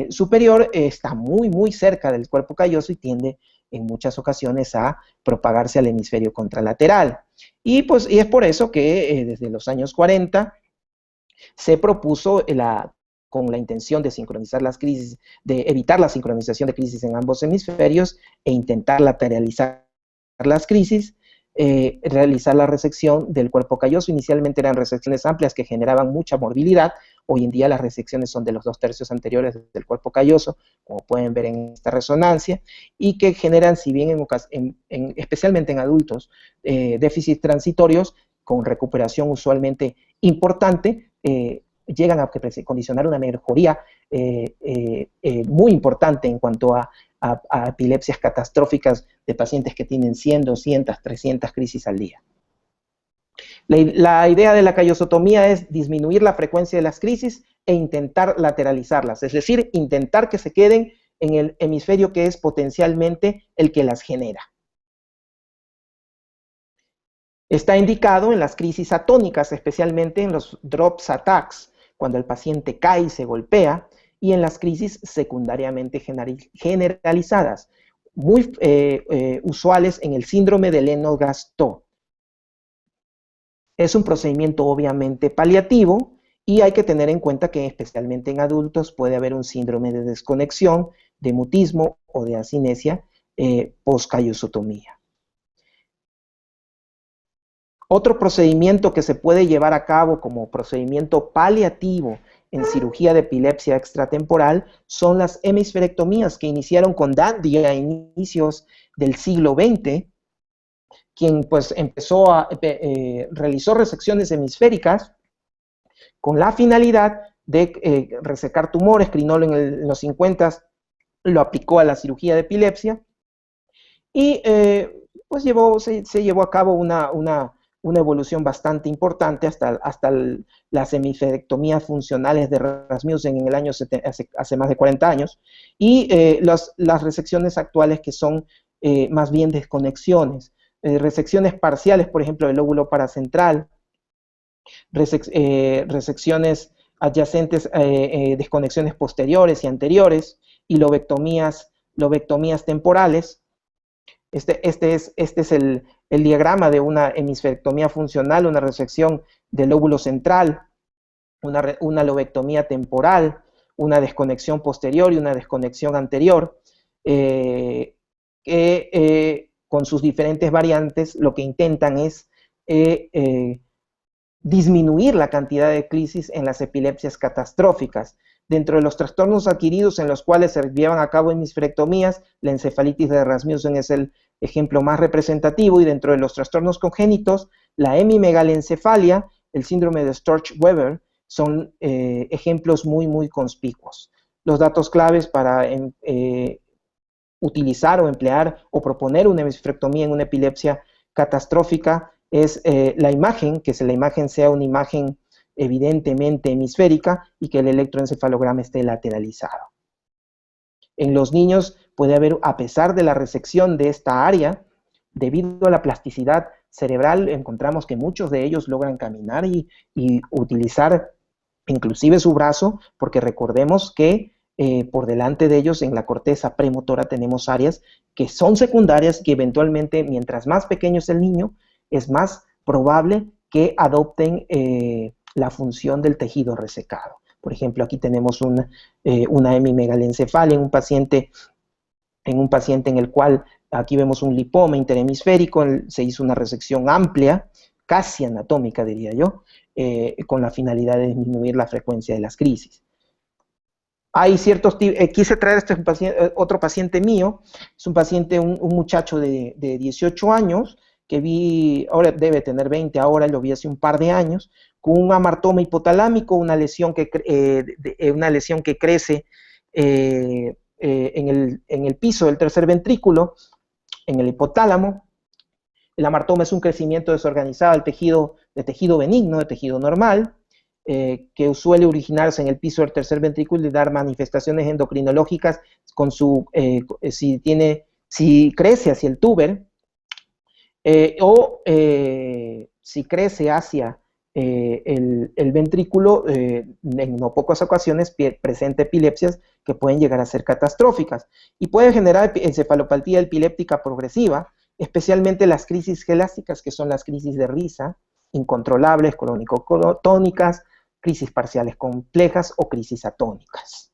superior, está muy, muy cerca del cuerpo calloso y tiende en muchas ocasiones a propagarse al hemisferio contralateral. Y es por eso que desde los años 40 se propuso con la intención de sincronizar las crisis, de evitar la sincronización de crisis en ambos hemisferios e intentar lateralizar las crisis, realizar la resección del cuerpo calloso. Inicialmente eran resecciones amplias que generaban mucha morbilidad. Hoy en día las resecciones son de los 2/3 anteriores del cuerpo calloso, como pueden ver en esta resonancia, y que generan, si bien especialmente en adultos, déficits transitorios con recuperación usualmente importante, llegan a condicionar una mejoría muy importante en cuanto a epilepsias catastróficas de pacientes que tienen 100, 200, 300 crisis al día. La idea de la callosotomía es disminuir la frecuencia de las crisis e intentar lateralizarlas, es decir, intentar que se queden en el hemisferio que es potencialmente el que las genera. Está indicado en las crisis atónicas, especialmente en los drops attacks, cuando el paciente cae y se golpea, y en las crisis secundariamente generalizadas, muy usuales en el síndrome de Lennox-Gastaut. Es un procedimiento obviamente paliativo y hay que tener en cuenta que especialmente en adultos puede haber un síndrome de desconexión, de mutismo o de asinesia post-callosotomía. Otro procedimiento que se puede llevar a cabo como procedimiento paliativo en cirugía de epilepsia extratemporal son las hemisferectomías que iniciaron con Dandy a inicios del siglo XX, quien pues realizó resecciones hemisféricas con la finalidad de resecar tumores. Crinolo en los 50 lo aplicó a la cirugía de epilepsia y pues se llevó a cabo una evolución bastante importante hasta las hemisferectomías funcionales de Rasmussen en el año hace más de 40 años, y las resecciones actuales que son más bien desconexiones, resecciones parciales, por ejemplo, del lóbulo paracentral, resecciones adyacentes, desconexiones posteriores y anteriores, y lobectomías temporales. Este es el diagrama de una hemisferectomía funcional, una resección del lóbulo central, una lobectomía temporal, una desconexión posterior y una desconexión anterior, con sus diferentes variantes lo que intentan es disminuir la cantidad de crisis en las epilepsias catastróficas. Dentro de los trastornos adquiridos en los cuales se llevan a cabo hemisferectomías, la encefalitis de Rasmussen es el ejemplo más representativo, y dentro de los trastornos congénitos, la hemimegalencefalia, el síndrome de Sturge-Weber, son ejemplos muy, muy conspicuos. Los datos claves para utilizar o emplear o proponer una hemisferectomía en una epilepsia catastrófica es la imagen, que la imagen sea una imagen evidentemente hemisférica y que el electroencefalograma esté lateralizado. En los niños puede haber, a pesar de la resección de esta área, debido a la plasticidad cerebral, encontramos que muchos de ellos logran caminar y utilizar inclusive su brazo, porque recordemos que por delante de ellos en la corteza premotora tenemos áreas que son secundarias, que eventualmente, mientras más pequeño es el niño, es más probable que adopten la función del tejido resecado. Por ejemplo, aquí tenemos una hemimegalencefalia en un paciente en el cual aquí vemos un lipoma interhemisférico, se hizo una resección amplia, casi anatómica diría yo, con la finalidad de disminuir la frecuencia de las crisis. Hay ciertos quise traer otro paciente mío, es un paciente, un muchacho de 18 años, que vi, ahora debe tener 20, ahora lo vi hace un par de años, con un amartoma hipotalámico, una lesión que crece en el piso del tercer ventrículo, en el hipotálamo. El amartoma es un crecimiento desorganizado de tejido benigno, de tejido normal, que suele originarse en el piso del tercer ventrículo y dar manifestaciones endocrinológicas con su, si crece hacia el túber, o si crece hacia el ventrículo, en no pocas ocasiones presenta epilepsias que pueden llegar a ser catastróficas y puede generar encefalopatía epiléptica progresiva, especialmente las crisis gelásticas, que son las crisis de risa, incontrolables, colónico-tónicas, crisis parciales complejas o crisis atónicas.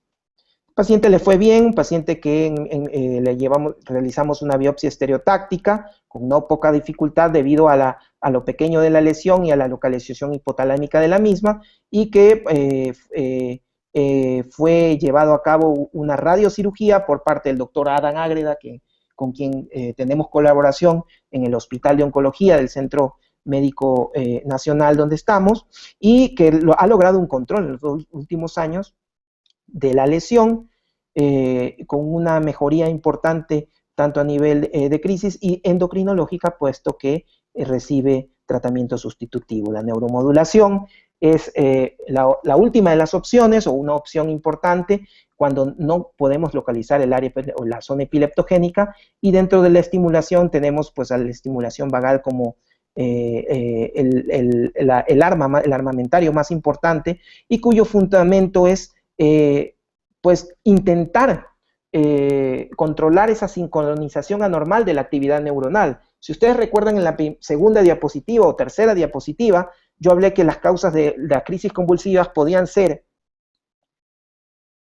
El paciente le fue bien, un paciente que realizamos una biopsia estereotáctica con no poca dificultad debido a lo pequeño de la lesión y a la localización hipotalámica de la misma, y que fue llevado a cabo una radiocirugía por parte del doctor Adán Ágreda, con quien tenemos colaboración en el Hospital de Oncología del Centro Médico Nacional donde estamos, y que ha logrado un control en los últimos años de la lesión, con una mejoría importante tanto a nivel de crisis y endocrinológica, puesto que recibe tratamiento sustitutivo. La neuromodulación es la última de las opciones, o una opción importante cuando no podemos localizar el área o la zona epileptogénica, y dentro de la estimulación tenemos pues a la estimulación vagal como el armamentario más importante, y cuyo fundamento es pues intentar controlar esa sincronización anormal de la actividad neuronal. Si ustedes recuerdan, en la segunda diapositiva o tercera diapositiva, yo hablé que las causas de las crisis convulsivas podían ser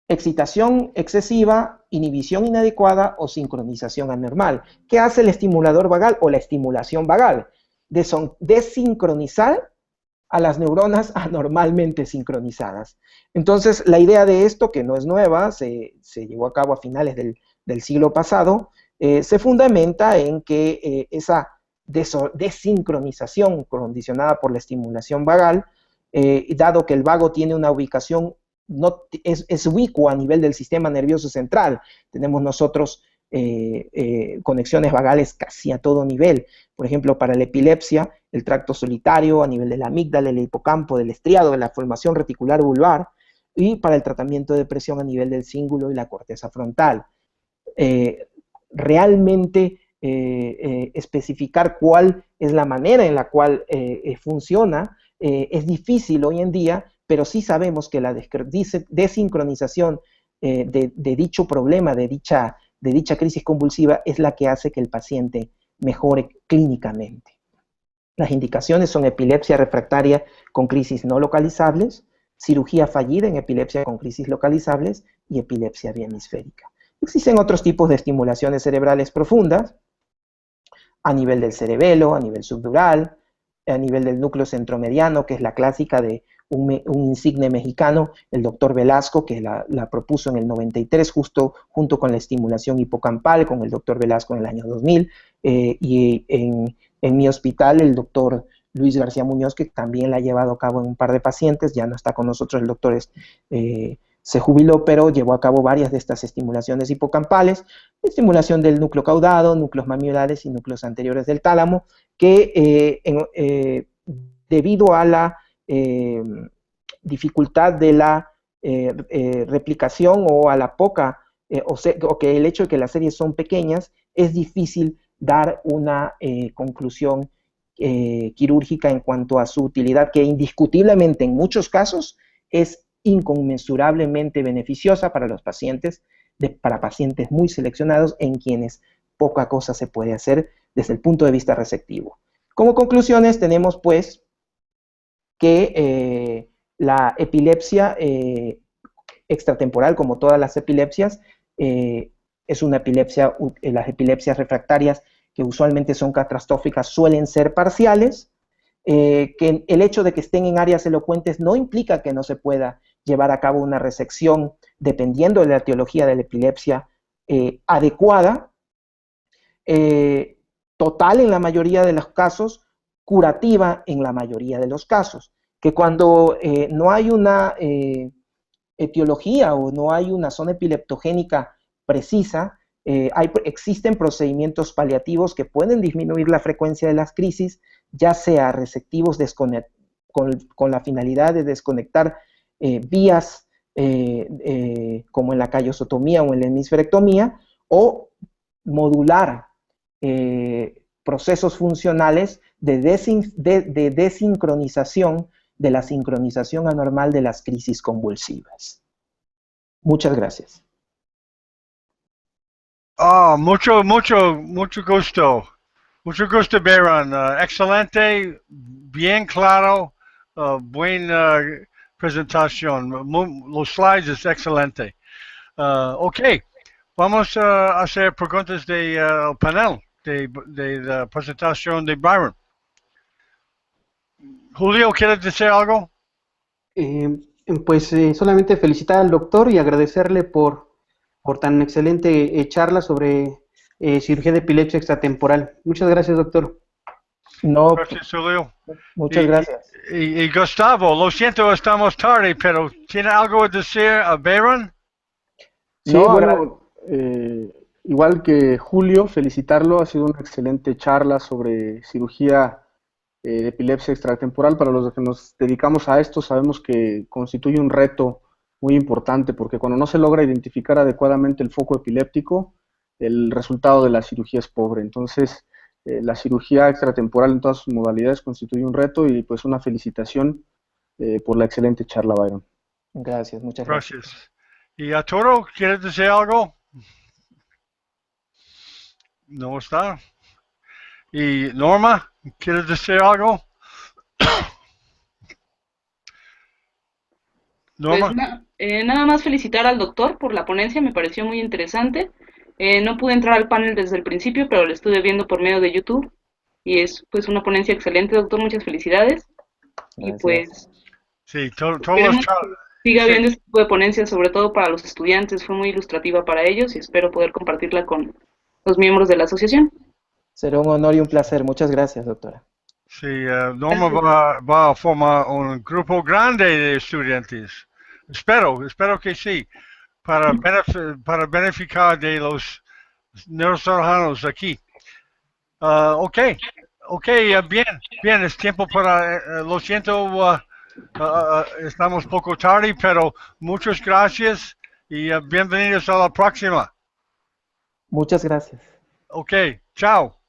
excitación excesiva, inhibición inadecuada o sincronización anormal. ¿Qué hace el estimulador vagal o la estimulación vagal? Desincronizar a las neuronas anormalmente sincronizadas. Entonces, la idea de esto, que no es nueva, se llevó a cabo a finales del siglo pasado, se fundamenta en que esa desincronización condicionada por la estimulación vagal, dado que el vago tiene una ubicación, es ubicuo a nivel del sistema nervioso central, tenemos nosotros conexiones vagales casi a todo nivel. Por ejemplo, para la epilepsia, el tracto solitario a nivel de la amígdala, el hipocampo, del estriado, de la formación reticular vulvar, y para el tratamiento de depresión a nivel del cíngulo y la corteza frontal. Realmente especificar cuál es la manera en la cual funciona es difícil hoy en día, pero sí sabemos que la desincronización de dicho problema, de dicha crisis convulsiva, es la que hace que el paciente mejore clínicamente. Las indicaciones son epilepsia refractaria con crisis no localizables, cirugía fallida en epilepsia con crisis localizables y epilepsia bihemisférica. Existen otros tipos de estimulaciones cerebrales profundas, a nivel del cerebelo, a nivel subdural, a nivel del núcleo centromediano, que es la clásica de un insigne mexicano, el doctor Velasco, que la propuso en el 93, junto con la estimulación hipocampal, con el doctor Velasco en el año 2000, y en mi hospital el doctor Luis García Muñoz, que también la ha llevado a cabo en un par de pacientes. Ya no está con nosotros el doctor, se jubiló, pero llevó a cabo varias de estas estimulaciones hipocampales, estimulación del núcleo caudado, núcleos mamulares y núcleos anteriores del tálamo, que debido a la dificultad de la replicación, o a la poca, o que el hecho de que las series son pequeñas, es difícil dar una conclusión quirúrgica en cuanto a su utilidad, que indiscutiblemente en muchos casos es inconmensurablemente beneficiosa para los pacientes, para pacientes muy seleccionados, en quienes poca cosa se puede hacer desde el punto de vista receptivo. Como conclusiones tenemos pues que la epilepsia extratemporal, como todas las epilepsias, es una epilepsia, las epilepsias refractarias, que usualmente son catastróficas, suelen ser parciales, que el hecho de que estén en áreas elocuentes no implica que no se pueda llevar a cabo una resección, dependiendo de la etiología de la epilepsia, adecuada, total en la mayoría de los casos, curativa en la mayoría de los casos, que cuando no hay una etiología o no hay una zona epileptogénica precisa, existen procedimientos paliativos que pueden disminuir la frecuencia de las crisis, ya sea resectivos con la finalidad de desconectar vías como en la callosotomía o en la hemisferectomía, o modular procesos funcionales de desincronización de la sincronización anormal de las crisis convulsivas. Muchas gracias. Mucho gusto. Mucho gusto, Bayron. Excelente, bien claro, buena presentación. Los slides es excelente. Ok, vamos a hacer preguntas de panel, de la presentación de Byron. Julio, ¿quieres decir algo? Solamente felicitar al doctor y agradecerle por tan excelente charla sobre cirugía de epilepsia extratemporal. Muchas gracias, doctor. No, Gracias, Julio. muchas gracias. Y Gustavo, lo siento, estamos tarde, pero ¿tiene algo a decir a Byron? Sí, No, bueno, igual que Julio, felicitarlo, ha sido una excelente charla sobre cirugía de epilepsia extratemporal. Para los que nos dedicamos a esto, sabemos que constituye un reto muy importante, porque cuando no se logra identificar adecuadamente el foco epiléptico, el resultado de la cirugía es pobre. Entonces, la cirugía extratemporal en todas sus modalidades constituye un reto, y pues una felicitación por la excelente charla, Byron. Gracias, muchas gracias. Gracias. ¿Y Arturo, quieres decir algo? No está. ¿Y Norma, quieres decir algo? Norma. Pues nada más felicitar al doctor por la ponencia, me pareció muy interesante. No pude entrar al panel desde el principio, pero lo estuve viendo por medio de YouTube y es pues una ponencia excelente, doctor, muchas felicidades. Gracias. Y pues Sí, todos esperemos que siga sí. habiendo este tipo de ponencias, sobre todo para los estudiantes, fue muy ilustrativa para ellos y espero poder compartirla con los miembros de la asociación. Será un honor y un placer. Muchas gracias, doctora. Sí, Norma va a formar un grupo grande de estudiantes. Espero que sí, para beneficiar de los neurocirujanos aquí. Ok, bien, es tiempo para, lo siento, estamos poco tarde, pero muchas gracias y bienvenidos a la próxima. Muchas gracias. Ok, chao.